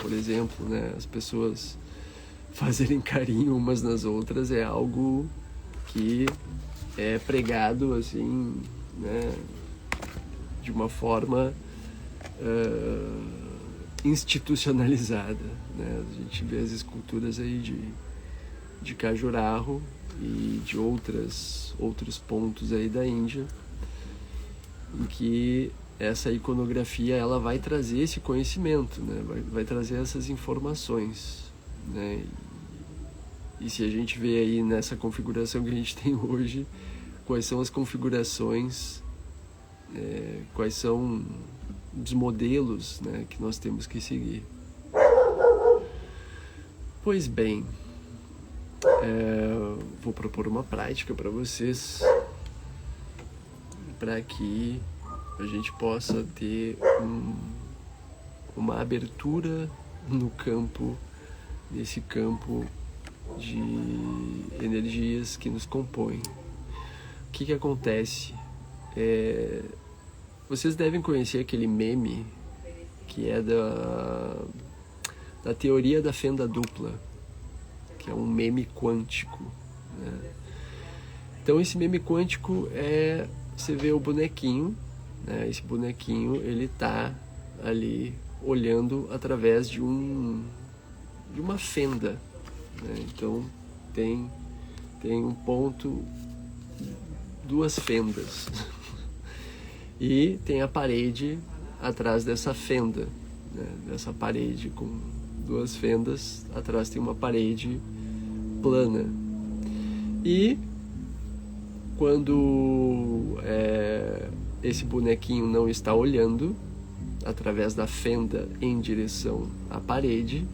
por exemplo, né, as pessoas fazerem carinho umas nas outras é algo que é pregado assim, né, de uma forma institucionalizada, né? A gente vê as esculturas aí de Khajuraho e de outros pontos aí da Índia, em que essa iconografia ela vai trazer esse conhecimento, né? Vai trazer essas informações, né? E se a gente vê aí nessa configuração que a gente tem hoje, quais são as configurações, quais são os modelos, né, que nós temos que seguir. Pois bem, vou propor uma prática para vocês, para que a gente possa ter uma abertura nesse campo de energias que nos compõem. O que acontece? Vocês devem conhecer aquele meme que é da teoria da fenda dupla, que é um meme quântico, né? Então esse meme quântico você vê o bonequinho, né? Esse bonequinho ele tá ali olhando através de uma fenda, né? Então tem um ponto, duas fendas e tem a parede atrás dessa fenda, né? Dessa parede com duas fendas, atrás tem uma parede plana. E quando esse bonequinho não está olhando através da fenda em direção à parede,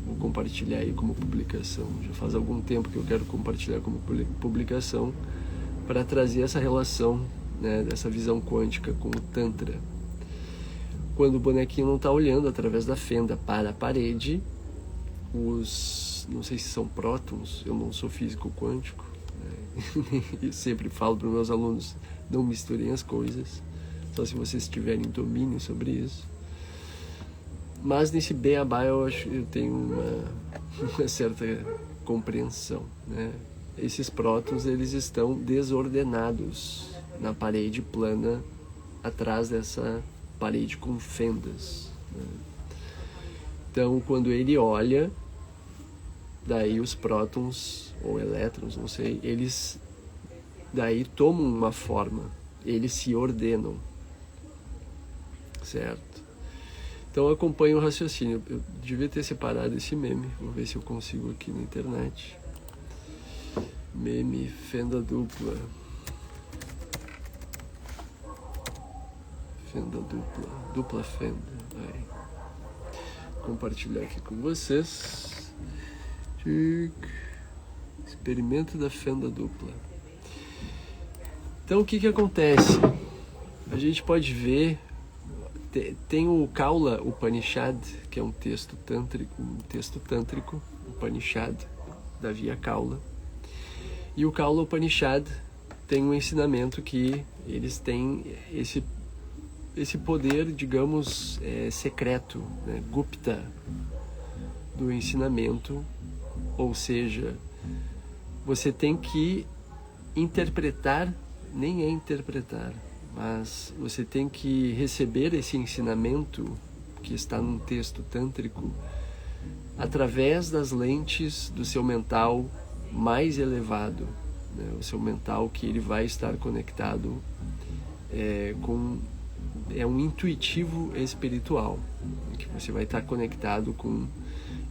vou compartilhar aí como publicação, já faz algum tempo que eu quero compartilhar como publicação, para trazer essa relação, né, dessa visão quântica com o Tantra. Quando o bonequinho não está olhando através da fenda para a parede, não sei se são prótons, eu não sou físico quântico, né? E sempre falo para os meus alunos, não misturem as coisas, só se vocês tiverem domínio sobre isso. Mas nesse beabá eu tenho uma certa compreensão, né? Esses prótons, eles estão desordenados na parede plana atrás dessa parede com fendas, né? Então quando ele olha, daí os prótons ou elétrons, não sei, eles daí tomam uma forma, eles se ordenam, certo? Então acompanhe o raciocínio. Eu devia ter separado esse meme, vou ver se eu consigo aqui na internet. Meme fenda dupla. Fenda dupla, dupla fenda. Aí. Compartilhar aqui com vocês. Experimento da fenda dupla. Então o que acontece? A gente pode ver, tem o Kaula Upanishad, que é um texto tântrico, Upanishad, da Via Kaula. E o Kaula Upanishad tem um ensinamento que eles têm esse poder, digamos, secreto, né, Gupta, do ensinamento, ou seja, você tem que interpretar, nem é interpretar, mas você tem que receber esse ensinamento que está num texto tântrico através das lentes do seu mental mais elevado, né? O seu mental que ele vai estar conectado com um intuitivo espiritual, que você vai estar conectado com,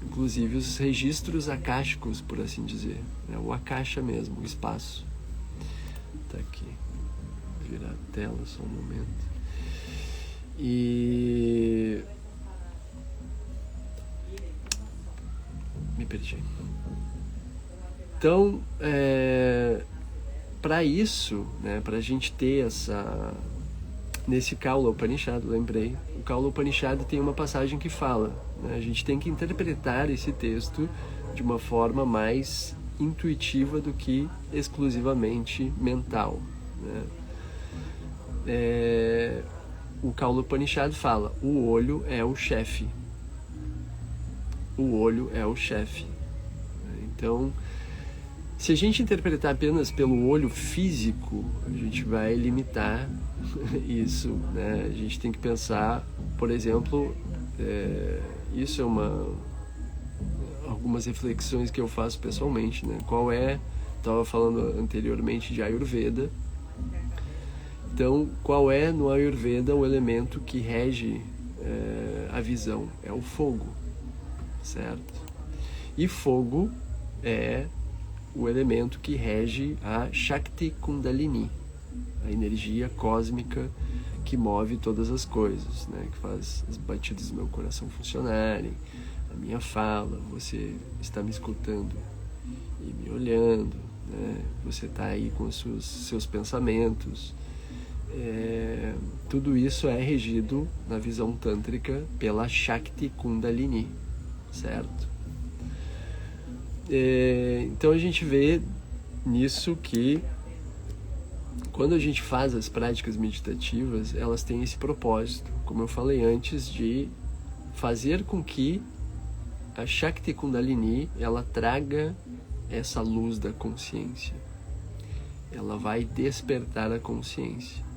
inclusive, os registros akáshicos, por assim dizer, né? O akasha mesmo, o espaço. Tá aqui, vou virar a tela só um momento. E me perdi. Então, para isso, né, para a gente ter nesse Kaula Upanishad, lembrei, o Kaula Upanishad tem uma passagem que fala, né, a gente tem que interpretar esse texto de uma forma mais intuitiva do que exclusivamente mental, né? O Kaula Upanishad fala, o olho é o chefe. O olho é o chefe. Então, se a gente interpretar apenas pelo olho físico, a gente vai limitar isso, né? A gente tem que pensar, por exemplo, isso é algumas reflexões que eu faço pessoalmente, né? Estava falando anteriormente de Ayurveda. Então, qual é no Ayurveda o elemento que rege a visão? É o fogo, certo? E fogo é o elemento que rege a Shakti Kundalini, a energia cósmica que move todas as coisas, né? Que faz as batidas do meu coração funcionarem, a minha fala, você está me escutando e me olhando, né? Você está aí com os seus pensamentos. Tudo isso é regido na visão tântrica pela Shakti Kundalini, certo? Então a gente vê nisso que quando a gente faz as práticas meditativas, elas têm esse propósito, como eu falei antes, de fazer com que a Shakti Kundalini ela traga essa luz da consciência. Ela vai despertar a consciência.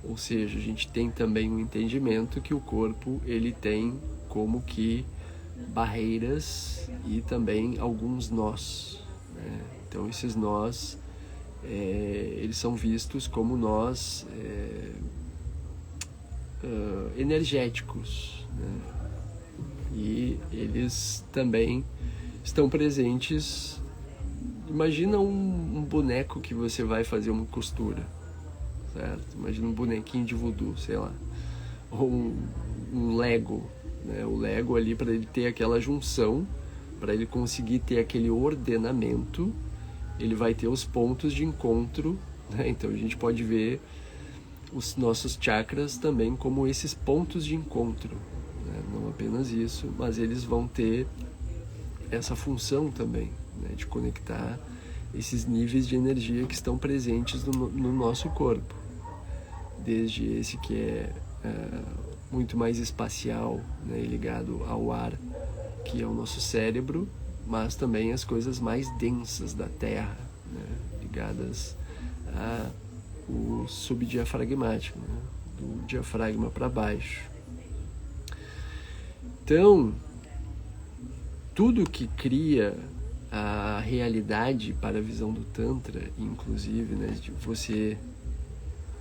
Ou seja, a gente tem também um entendimento que o corpo ele tem como que barreiras e também alguns nós, né? Então esses nós eles são vistos como nós energéticos, né? E eles também estão presentes. Imagina um boneco que você vai fazer uma costura, certo? Imagina um bonequinho de voodoo, sei lá, ou um Lego, né? O Lego ali, para ele ter aquela junção, para ele conseguir ter aquele ordenamento, ele vai ter os pontos de encontro, né? Então a gente pode ver os nossos chakras também como esses pontos de encontro, né? Não apenas isso, mas eles vão ter essa função também, né? De conectar esses níveis de energia que estão presentes no nosso corpo, desde esse que é muito mais espacial, né, ligado ao ar, que é o nosso cérebro, mas também as coisas mais densas da Terra, né, ligadas ao subdiafragmático, né, do diafragma para baixo. Então, tudo que cria a realidade para a visão do Tantra, inclusive, né, de você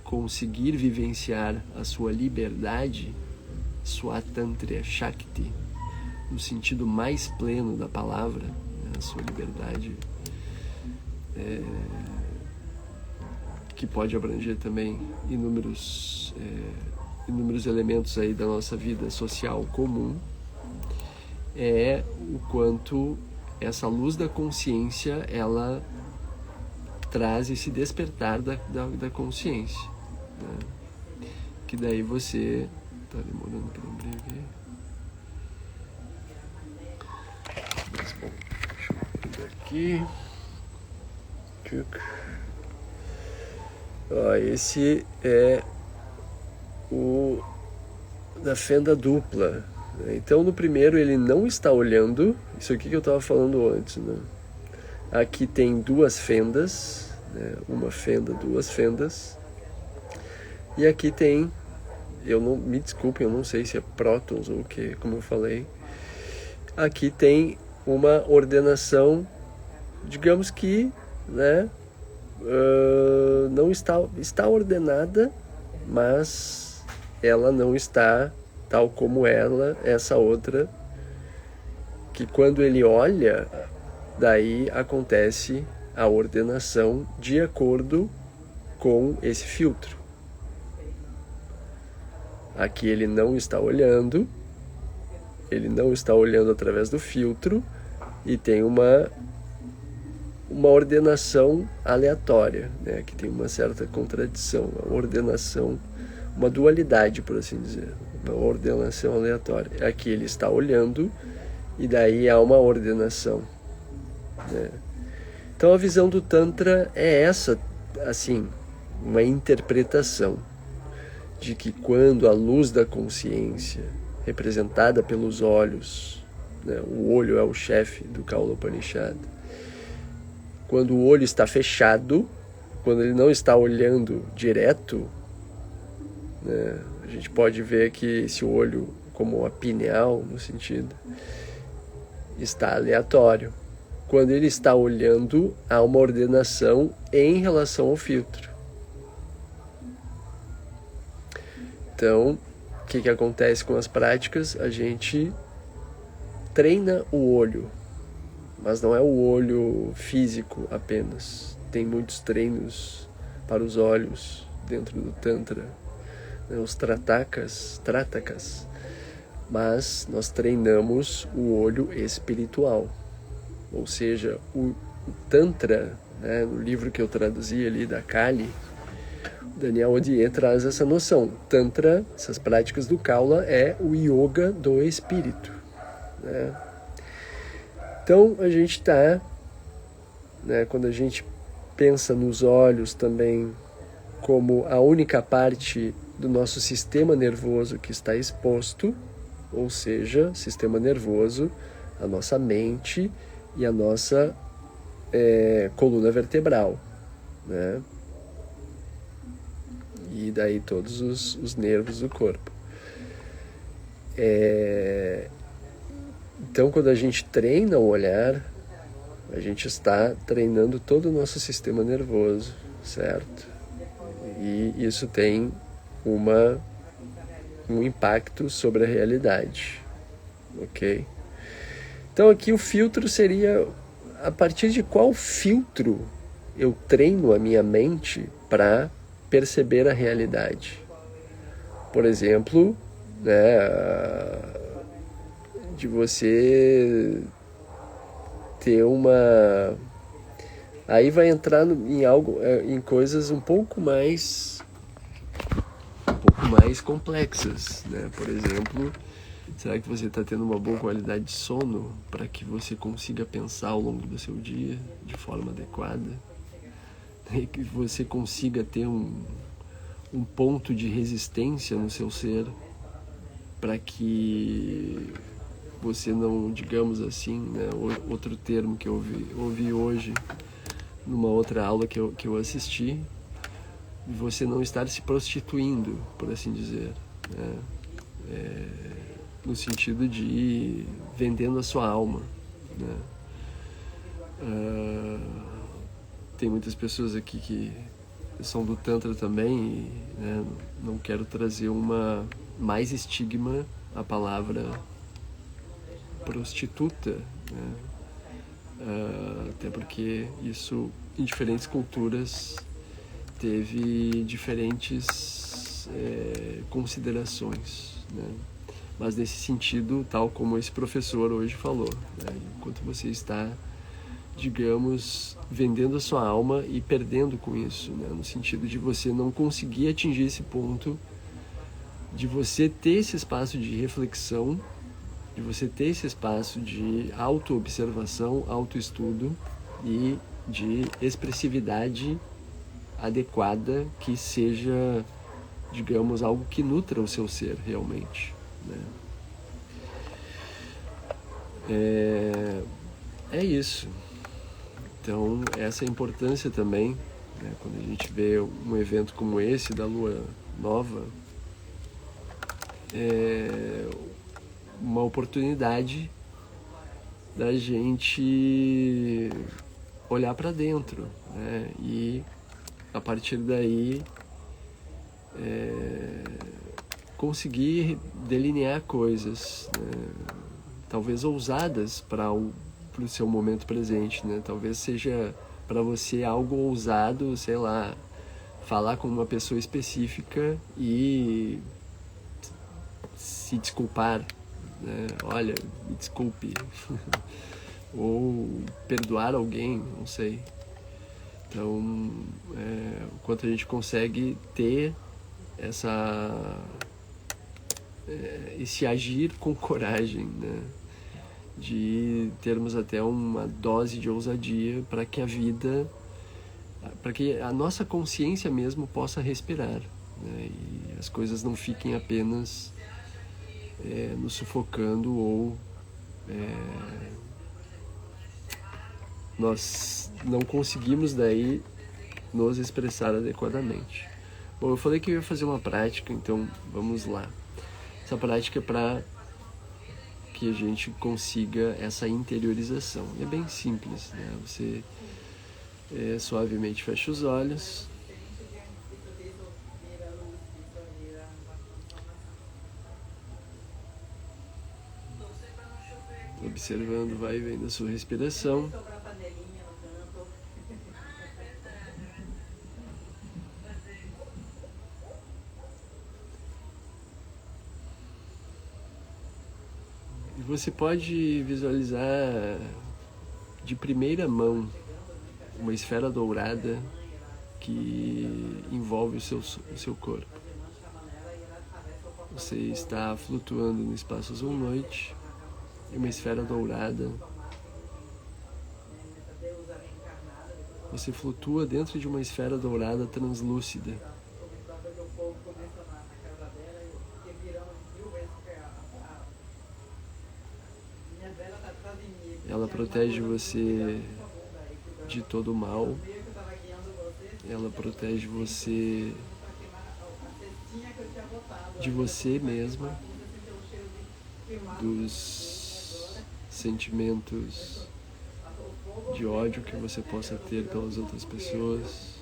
conseguir vivenciar a sua liberdade, Swatantriya Shakti, no sentido mais pleno da palavra, né, a sua liberdade, que pode abranger também inúmeros elementos aí da nossa vida social comum, é o quanto essa luz da consciência, ela traz esse despertar da consciência, né? Que daí você tá demorando para abrir aqui, mas bom, deixa eu pegar aqui. Ó, esse é o da fenda dupla. Então no primeiro ele não está olhando, isso aqui que eu estava falando antes, né? Aqui tem duas fendas, né? Uma fenda, duas fendas, e aqui tem, me desculpem, eu não sei se é prótons ou o que, como eu falei, aqui tem uma ordenação, digamos que, né, não está ordenada, mas ela não está tal como essa outra, que quando ele olha, daí acontece a ordenação de acordo com esse filtro. Aqui ele não está olhando através do filtro, e tem uma ordenação aleatória, né? Que tem uma certa contradição, uma ordenação, uma dualidade, por assim dizer, uma ordenação aleatória. Aqui ele está olhando, e daí há uma ordenação, né? Então a visão do Tantra é essa, assim, uma interpretação de que quando a luz da consciência, representada pelos olhos, né, o olho é o chefe do Kaula Upanishad, quando o olho está fechado, quando ele não está olhando direto, né, a gente pode ver que esse olho, como a pineal, no sentido, está aleatório. Quando ele está olhando, há uma ordenação em relação ao filtro. Então, o que acontece com as práticas? A gente treina o olho, mas não é o olho físico apenas. Tem muitos treinos para os olhos dentro do Tantra, né? Os tratakas, mas nós treinamos o olho espiritual. Ou seja, o Tantra, né, no livro que eu traduzi ali da Kali, Daniel Odier traz essa noção. Tantra, essas práticas do Kaula, é o yoga do espírito, né? Então a gente está, né, quando a gente pensa nos olhos também como a única parte do nosso sistema nervoso que está exposto, ou seja, sistema nervoso, a nossa mente e a nossa coluna vertebral, né? E daí todos os nervos do corpo. Então, quando a gente treina o olhar, a gente está treinando todo o nosso sistema nervoso, certo? E isso tem um impacto sobre a realidade, ok? Então aqui o filtro seria, a partir de qual filtro eu treino a minha mente para perceber a realidade. Por exemplo, né, de você ter uma... Aí vai entrar em coisas um pouco mais complexas, né? Por exemplo, será que você está tendo uma boa qualidade de sono para que você consiga pensar ao longo do seu dia de forma adequada? E que você consiga ter um ponto de resistência no seu ser para que você não, digamos assim, né, outro termo que eu ouvi hoje numa outra aula que eu assisti, você não estar se prostituindo, por assim dizer, né? No sentido de ir vendendo a sua alma, né? Tem muitas pessoas aqui que são do Tantra também e, né, não quero trazer mais estigma à palavra prostituta, né? Até porque isso em diferentes culturas teve diferentes considerações, né? Mas nesse sentido, tal como esse professor hoje falou, né? Enquanto você está, digamos, vendendo a sua alma e perdendo com isso, né? No sentido de você não conseguir atingir esse ponto, de você ter esse espaço de reflexão, de você ter esse espaço de autoobservação, autoestudo e de expressividade adequada que seja, digamos, algo que nutra o seu ser realmente, né? É isso. Então, essa é a importância também, né? Quando a gente vê um evento como esse da Lua Nova, é uma oportunidade da gente olhar para dentro, né? E a partir daí conseguir delinear coisas, né? Talvez ousadas para o seu momento presente, né? Talvez seja para você algo ousado, sei lá, falar com uma pessoa específica e se desculpar, né? Olha, me desculpe. Ou perdoar alguém, não sei. Então, o quanto a gente consegue ter esse agir com coragem, né? De termos até uma dose de ousadia para que a vida, para que a nossa consciência mesmo possa respirar, né? E as coisas não fiquem apenas nos sufocando ou nós não conseguimos daí nos expressar adequadamente. Bom, eu falei que eu ia fazer uma prática, então vamos lá. Essa prática é para que a gente consiga essa interiorização. É bem simples, né? Você suavemente fecha os olhos. Observando vai e vem da sua respiração. E você pode visualizar de primeira mão uma esfera dourada que envolve o seu corpo. Você está flutuando no espaço azul-noite e uma esfera dourada. Você flutua dentro de uma esfera dourada translúcida. Ela protege você de todo o mal. Ela protege você de você mesma, dos sentimentos de ódio que você possa ter pelas outras pessoas,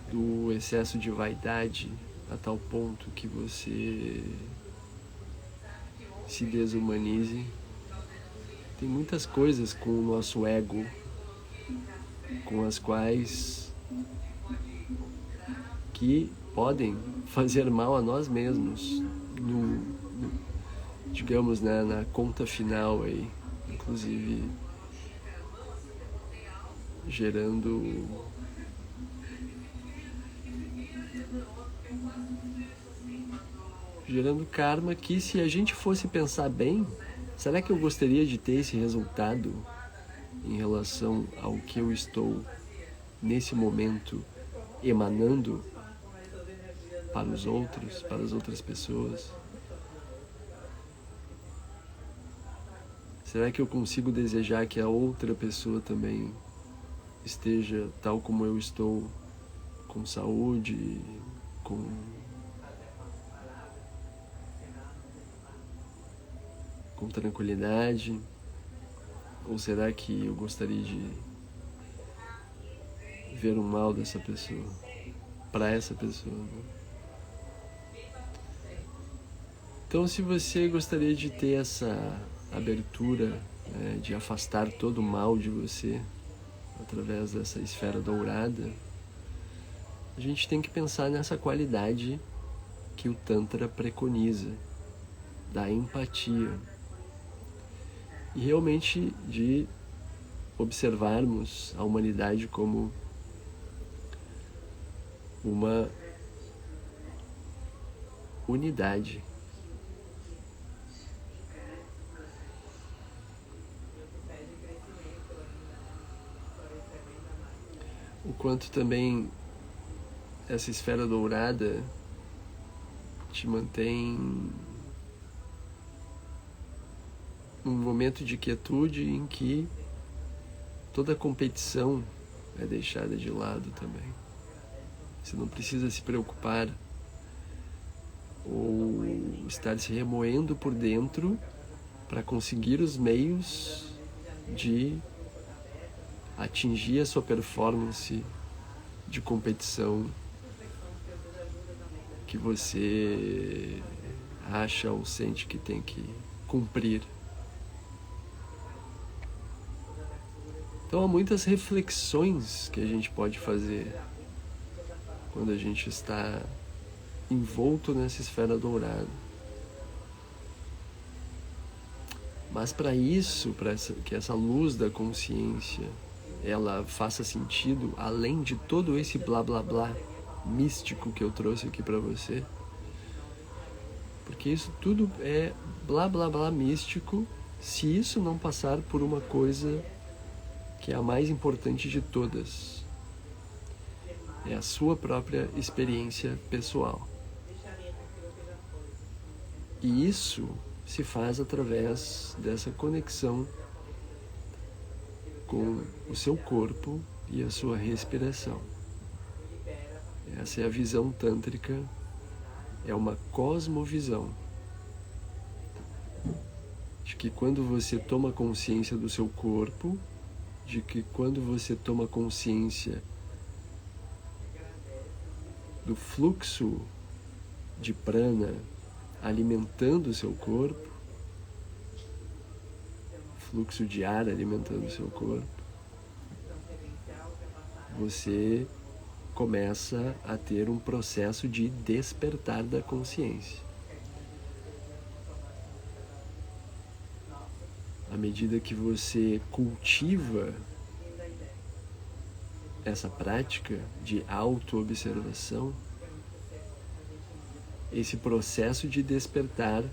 do excesso de vaidade a tal ponto que você se desumanize. Tem muitas coisas com o nosso ego, com as quais que podem fazer mal a nós mesmos, digamos, né, na conta final aí, inclusive gerando karma que, se a gente fosse pensar bem, será que eu gostaria de ter esse resultado em relação ao que eu estou nesse momento emanando para os outros, para as outras pessoas? Será que eu consigo desejar que a outra pessoa também esteja tal como eu estou, com saúde, com tranquilidade? Ou será que eu gostaria de ver o mal dessa pessoa, para essa pessoa, né? Então, se você gostaria de ter essa abertura, né, de afastar todo o mal de você através dessa esfera dourada, a gente tem que pensar nessa qualidade que o Tantra preconiza, da empatia, e realmente de observarmos a humanidade como uma unidade. O quanto também essa esfera dourada te mantém num momento de quietude em que toda competição é deixada de lado também. Você não precisa se preocupar ou estar se remoendo por dentro para conseguir os meios de atingir a sua performance de competição que você acha ou sente que tem que cumprir. Então há muitas reflexões que a gente pode fazer quando a gente está envolto nessa esfera dourada. Mas para isso, que essa luz da consciência ela faça sentido, além de todo esse blá blá blá místico que eu trouxe aqui para você, porque isso tudo é blá blá blá místico se isso não passar por uma coisa que é a mais importante de todas. É a sua própria experiência pessoal. E isso se faz através dessa conexão com o seu corpo e a sua respiração. Essa é a visão tântrica, é uma cosmovisão. De que quando você toma consciência do seu corpo, de que quando você toma consciência do fluxo de prana alimentando o seu corpo, fluxo de ar alimentando o seu corpo, você começa a ter um processo de despertar da consciência. À medida que você cultiva essa prática de auto-observação, esse processo de despertar,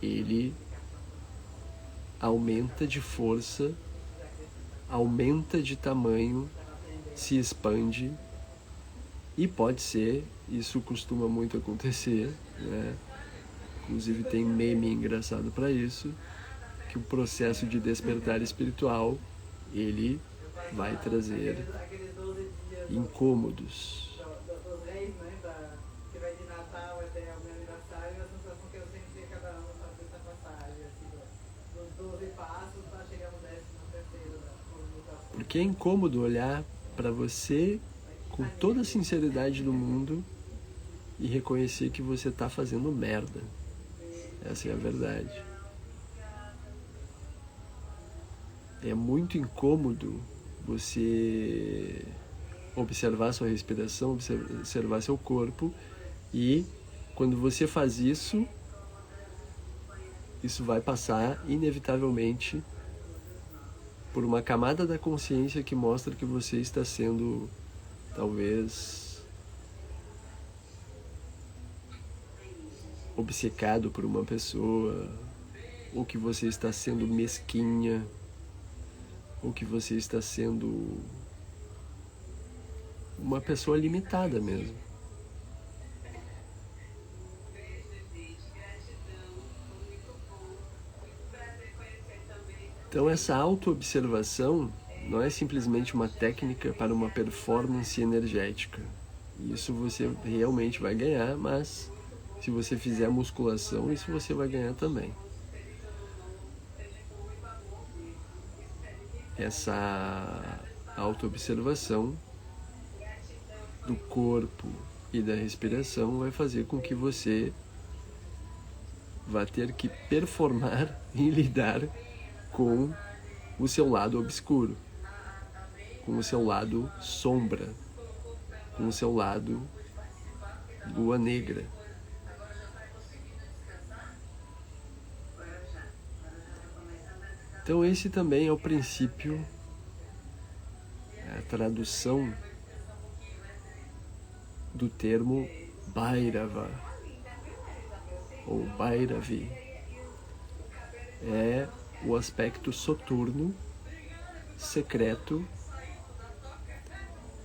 ele aumenta de força, aumenta de tamanho, se expande, e pode ser, isso costuma muito acontecer, né? Inclusive tem meme engraçado para isso, que o processo de despertar espiritual, ele vai trazer incômodos. Porque é incômodo olhar para você com toda a sinceridade do mundo e reconhecer que você está fazendo merda. Essa é a verdade. É muito incômodo você observar sua respiração, observar seu corpo, e quando você faz isso, isso vai passar inevitavelmente por uma camada da consciência que mostra que você está sendo, talvez, obcecado por uma pessoa, ou que você está sendo mesquinha, ou que você está sendo uma pessoa limitada mesmo. Então essa auto-observação não é simplesmente uma técnica para uma performance energética. Isso você realmente vai ganhar, mas se você fizer musculação, isso você vai ganhar também. essa autoobservação do corpo e da respiração vai fazer com que você vá ter que performar e lidar com o seu lado obscuro, com o seu lado sombra, com o seu lado lua negra. Então esse também é o princípio, a tradução do termo Bhairava ou Bhairavi. É o aspecto soturno, secreto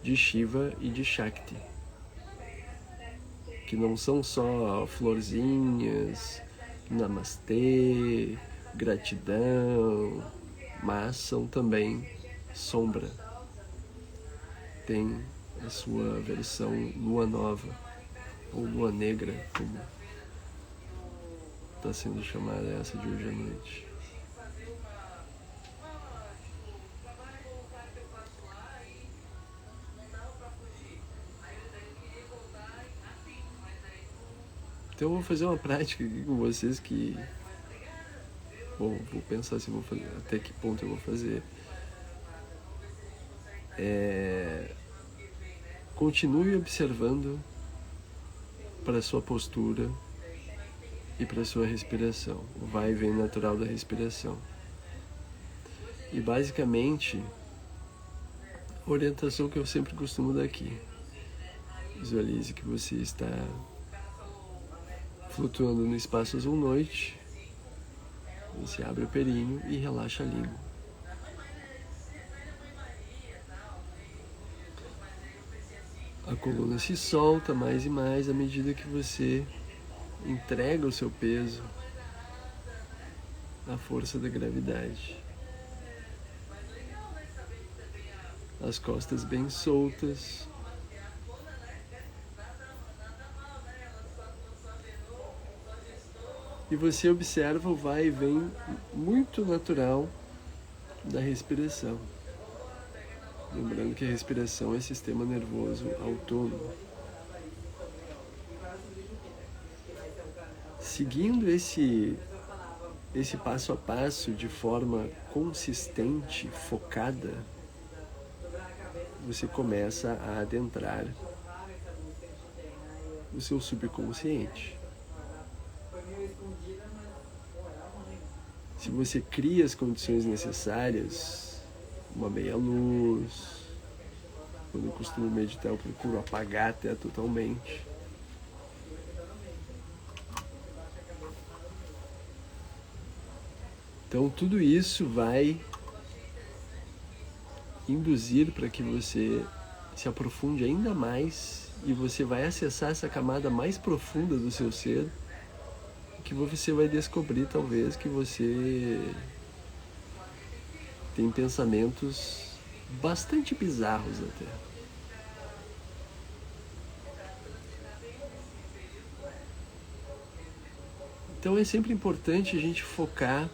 de Shiva e de Shakti, que não são só florzinhas, namastê, gratidão, mas são também sombra. Tem a sua versão lua nova, ou lua negra, como está sendo chamada essa de hoje à noite. Então eu vou fazer uma prática aqui com vocês que... Bom, vou pensar se vou fazer, até que ponto eu vou fazer. Continue observando para a sua postura e para a sua respiração, o vai e vem natural da respiração. E basicamente, a orientação que eu sempre costumo dar aqui: visualize que você está flutuando no espaço azul-noite. Você abre o períneo e relaxa a língua. A coluna se solta mais e mais à medida que você entrega o seu peso à força da gravidade. As costas bem soltas. E você observa o vai e vem muito natural da respiração. Lembrando que a respiração é sistema nervoso autônomo. Seguindo esse passo a passo de forma consistente, focada, você começa a adentrar o seu subconsciente. Se você cria as condições necessárias, uma meia luz, quando eu costumo meditar eu procuro apagar até totalmente. Então tudo isso vai induzir para que você se aprofunde ainda mais e você vai acessar essa camada mais profunda do seu ser, que você vai descobrir talvez que você tem pensamentos bastante bizarros até. Então é sempre importante a gente focar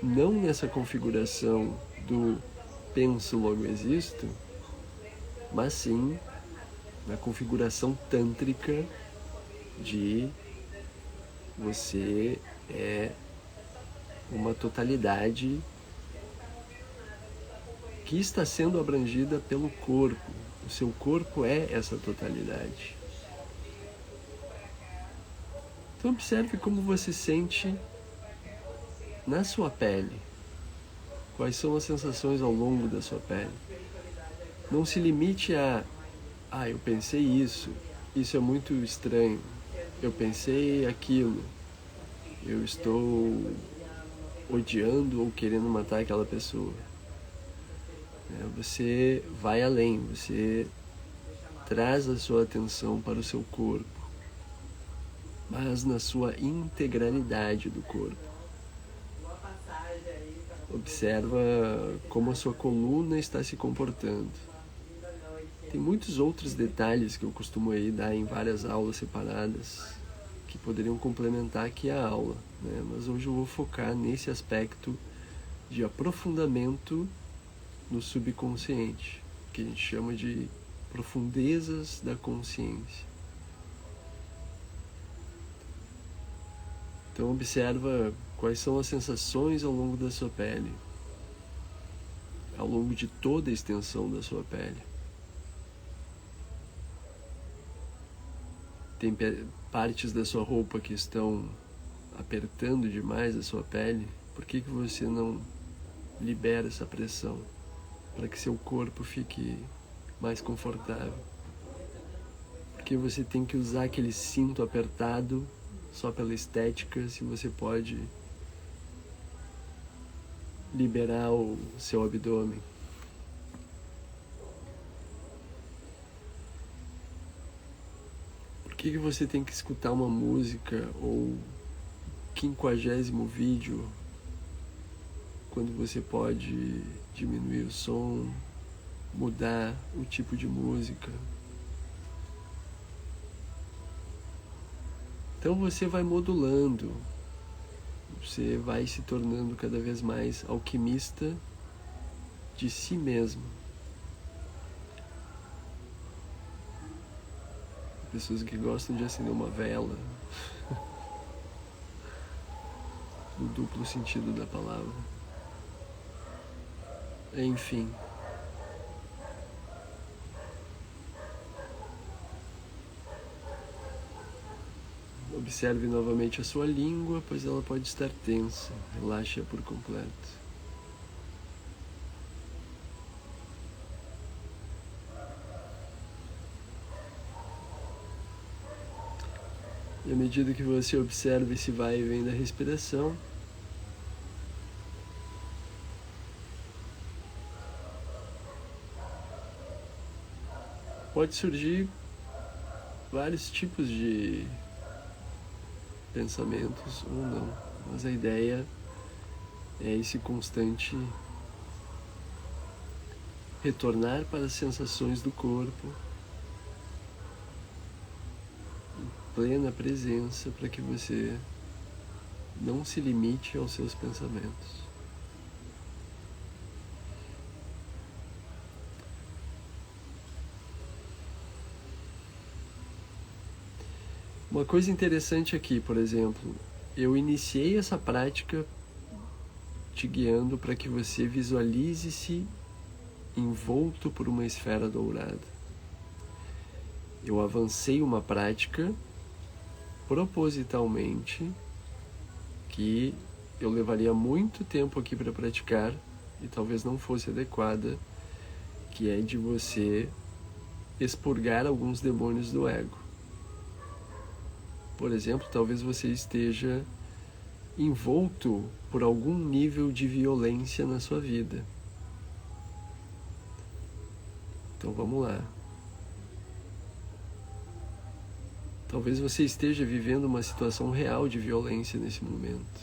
não nessa configuração do penso logo existo, mas sim na configuração tântrica de você é uma totalidade que está sendo abrangida pelo corpo. O seu corpo é essa totalidade. Então observe como você sente na sua pele. Quais são as sensações ao longo da sua pele. Não se limite a eu pensei isso é muito estranho, eu pensei aquilo, eu estou odiando ou querendo matar aquela pessoa. Você vai além, você traz a sua atenção para o seu corpo, mas na sua integralidade do corpo. Observa como a sua coluna está se comportando. Tem muitos outros detalhes que eu costumo aí dar em várias aulas separadas, que poderiam complementar aqui a aula, né? Mas hoje eu vou focar nesse aspecto de aprofundamento no subconsciente, que a gente chama de profundezas da consciência. Então observa quais são as sensações ao longo da sua pele, ao longo de toda a extensão da sua pele. Tem partes da sua roupa que estão apertando demais a sua pele. Por que você não libera essa pressão para que seu corpo fique mais confortável? Porque você tem que usar aquele cinto apertado só pela estética, se você pode liberar o seu abdômen? Por que você tem que escutar uma música ou 50º vídeo quando você pode diminuir o som, mudar o tipo de música? Então você vai modulando, você vai se tornando cada vez mais alquimista de si mesmo. Pessoas que gostam de acender uma vela, no duplo sentido da palavra. Enfim. Observe novamente a sua língua, pois ela pode estar tensa. Relaxe-a por completo. E à medida que você observa esse vai e vem da respiração, pode surgir vários tipos de pensamentos ou não, mas a ideia é esse constante retornar para as sensações do corpo, plena presença, para que você não se limite aos seus pensamentos. Uma coisa interessante aqui, por exemplo, eu iniciei essa prática te guiando para que você visualize-se envolto por uma esfera dourada. Eu avancei uma prática propositalmente que eu levaria muito tempo aqui para praticar e talvez não fosse adequada, que é de você expurgar alguns demônios do ego. Por exemplo, talvez você esteja envolto por algum nível de violência na sua vida. Então vamos lá. Talvez você esteja vivendo uma situação real de violência nesse momento,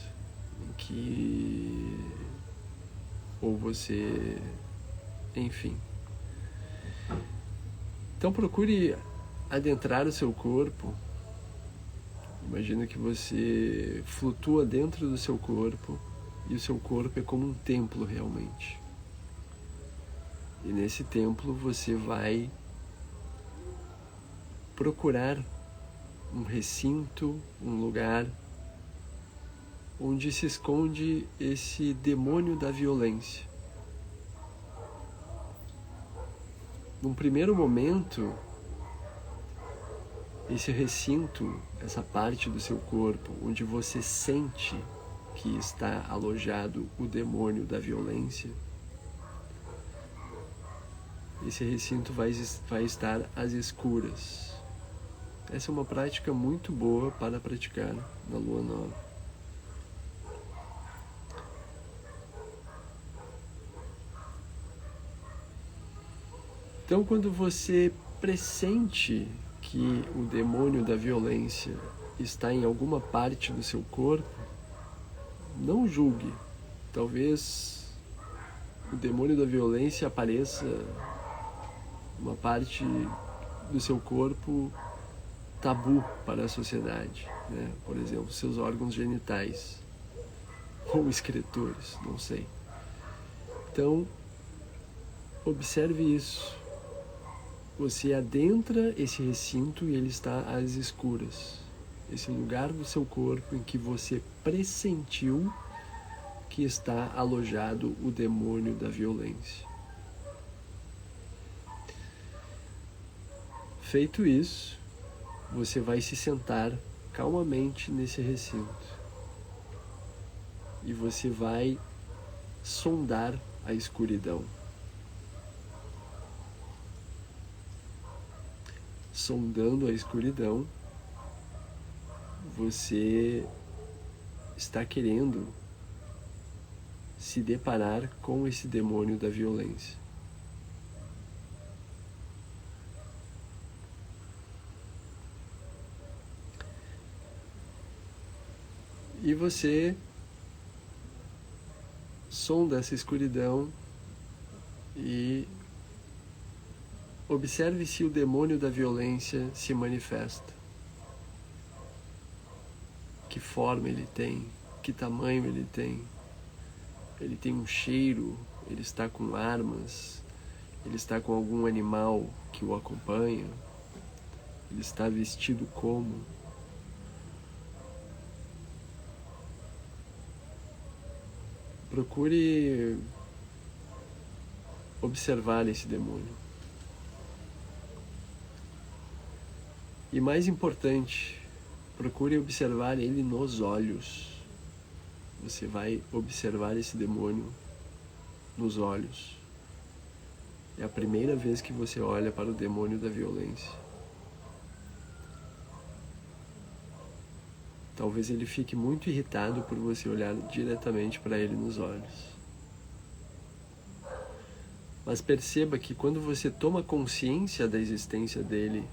em que ou você, enfim. Então procure adentrar o seu corpo. Imagina que você flutua dentro do seu corpo e o seu corpo é como um templo realmente. E nesse templo você vai procurar um recinto, um lugar onde se esconde esse demônio da violência. Num primeiro momento, esse recinto, essa parte do seu corpo onde você sente que está alojado o demônio da violência, esse recinto vai estar às escuras. Essa é uma prática muito boa para praticar na lua nova. Então, quando você pressente que o demônio da violência está em alguma parte do seu corpo, não julgue. Talvez o demônio da violência apareça uma parte do seu corpo tabu para a sociedade. né? Por exemplo, seus órgãos genitais ou excretores, não sei. Então, observe isso. Você adentra esse recinto e ele está às escuras. Esse lugar do seu corpo em que você pressentiu que está alojado o demônio da violência. Feito isso, você vai se sentar calmamente nesse recinto e você vai sondar a escuridão. Sondando a escuridão, você está querendo se deparar com esse demônio da violência. E você sonda essa escuridão e observe se o demônio da violência se manifesta. Que forma ele tem, que tamanho ele tem. Ele tem um cheiro, ele está com armas, ele está com algum animal que o acompanha, ele está vestido como. Procure observar esse demônio. E mais importante, procure observar ele nos olhos. Você vai observar esse demônio nos olhos. É a primeira vez que você olha para o demônio da violência. Talvez ele fique muito irritado por você olhar diretamente para ele nos olhos. Mas perceba que quando você toma consciência da existência dele,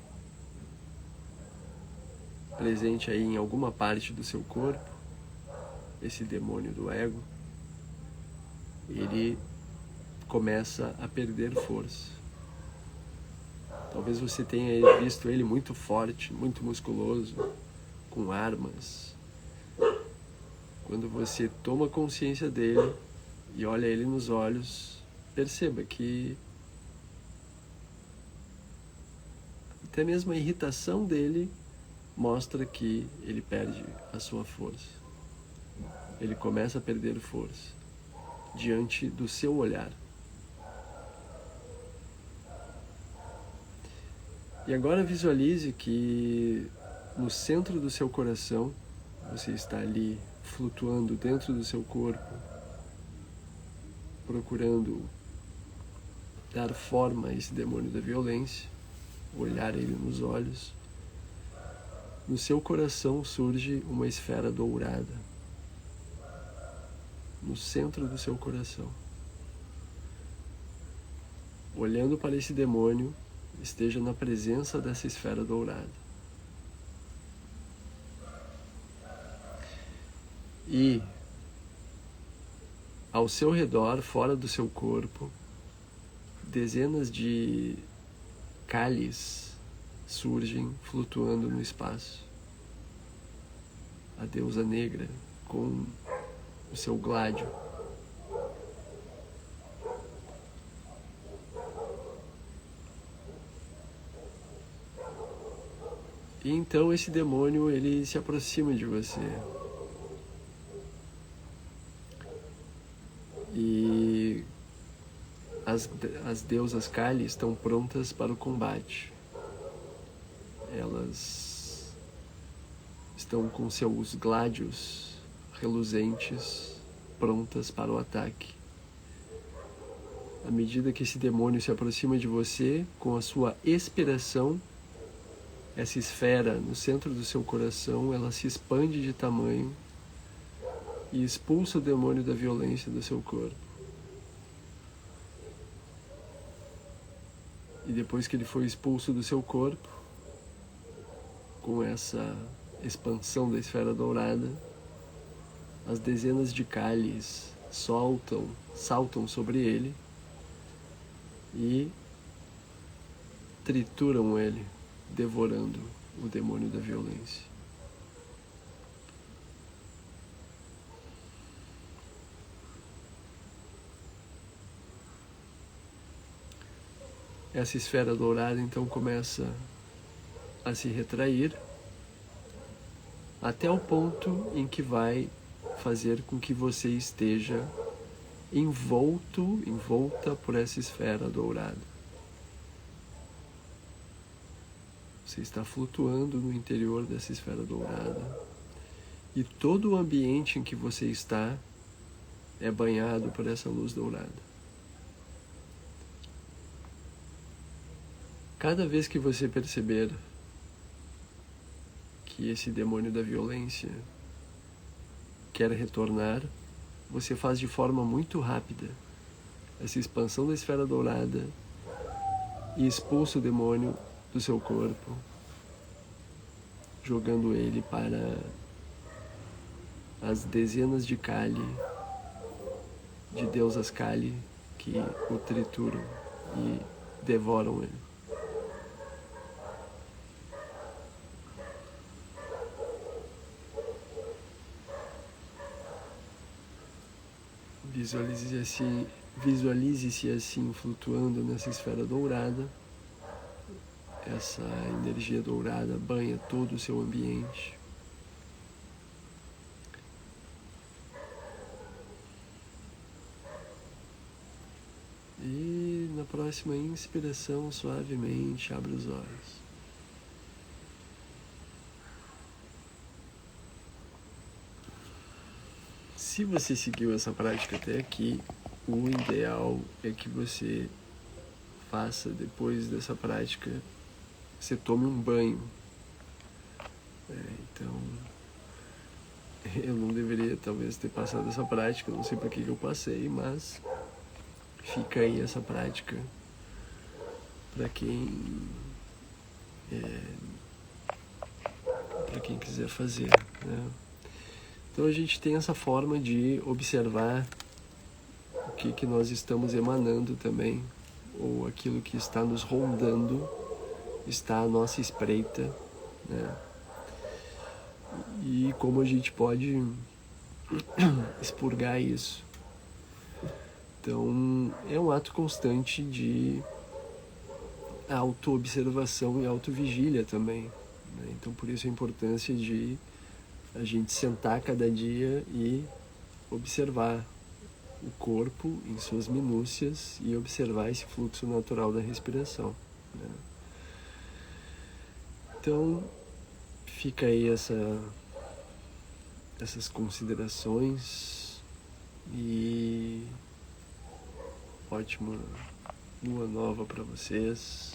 presente aí em alguma parte do seu corpo, esse demônio do ego, ele começa a perder força. Talvez você tenha visto ele muito forte, muito musculoso, com armas. Quando você toma consciência dele e olha ele nos olhos, perceba que até mesmo a irritação dele mostra que ele perde a sua força. Ele começa a perder força diante do seu olhar. E agora visualize que no centro do seu coração, você está ali flutuando dentro do seu corpo, procurando dar forma a esse demônio da violência, olhar ele nos olhos. No seu coração surge uma esfera dourada, no centro do seu coração. Olhando para esse demônio, esteja na presença dessa esfera dourada. E ao seu redor, fora do seu corpo, dezenas de cálices surgem flutuando no espaço. A deusa negra com o seu gládio. E então esse demônio, ele se aproxima de você. E as deusas Kali estão prontas para o combate. Elas estão com seus gládios reluzentes prontas para o ataque. À medida que esse demônio se aproxima de você, com a sua expiração, essa esfera no centro do seu coração, ela se expande de tamanho e expulsa o demônio da violência do seu corpo. E depois que ele foi expulso do seu corpo, com essa expansão da esfera dourada, as dezenas de cálices saltam sobre ele e trituram ele, devorando o demônio da violência. essa esfera dourada então começa a se retrair até o ponto em que vai fazer com que você esteja envolta por essa esfera dourada. Você está flutuando no interior dessa esfera dourada e todo o ambiente em que você está é banhado por essa luz dourada. Cada vez que você perceber que esse demônio da violência quer retornar, você faz de forma muito rápida essa expansão da esfera dourada e expulsa o demônio do seu corpo, jogando ele para as dezenas de Kali, de deusas Kali, que o trituram e devoram ele. Visualize-se assim, flutuando nessa esfera dourada. Essa energia dourada banha todo o seu ambiente. E na próxima inspiração, suavemente, abre os olhos. Se você seguiu essa prática até aqui, o ideal é que você faça, depois dessa prática, você tome um banho. Então, eu não deveria talvez ter passado essa prática, não sei para que eu passei, mas fica aí essa prática para quem quiser fazer, né? Então a gente tem essa forma de observar o que nós estamos emanando também, ou aquilo que está nos rondando, está à nossa espreita, né? E como a gente pode expurgar isso. Então é um ato constante de auto-observação e auto-vigília também, né? Então por isso a importância de a gente sentar cada dia e observar o corpo em suas minúcias e observar esse fluxo natural da respiração, né? Então fica aí essas considerações e ótima lua nova para vocês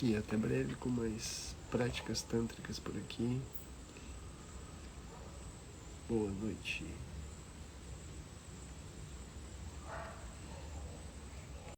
e até breve com mais práticas tântricas por aqui. Boa noite.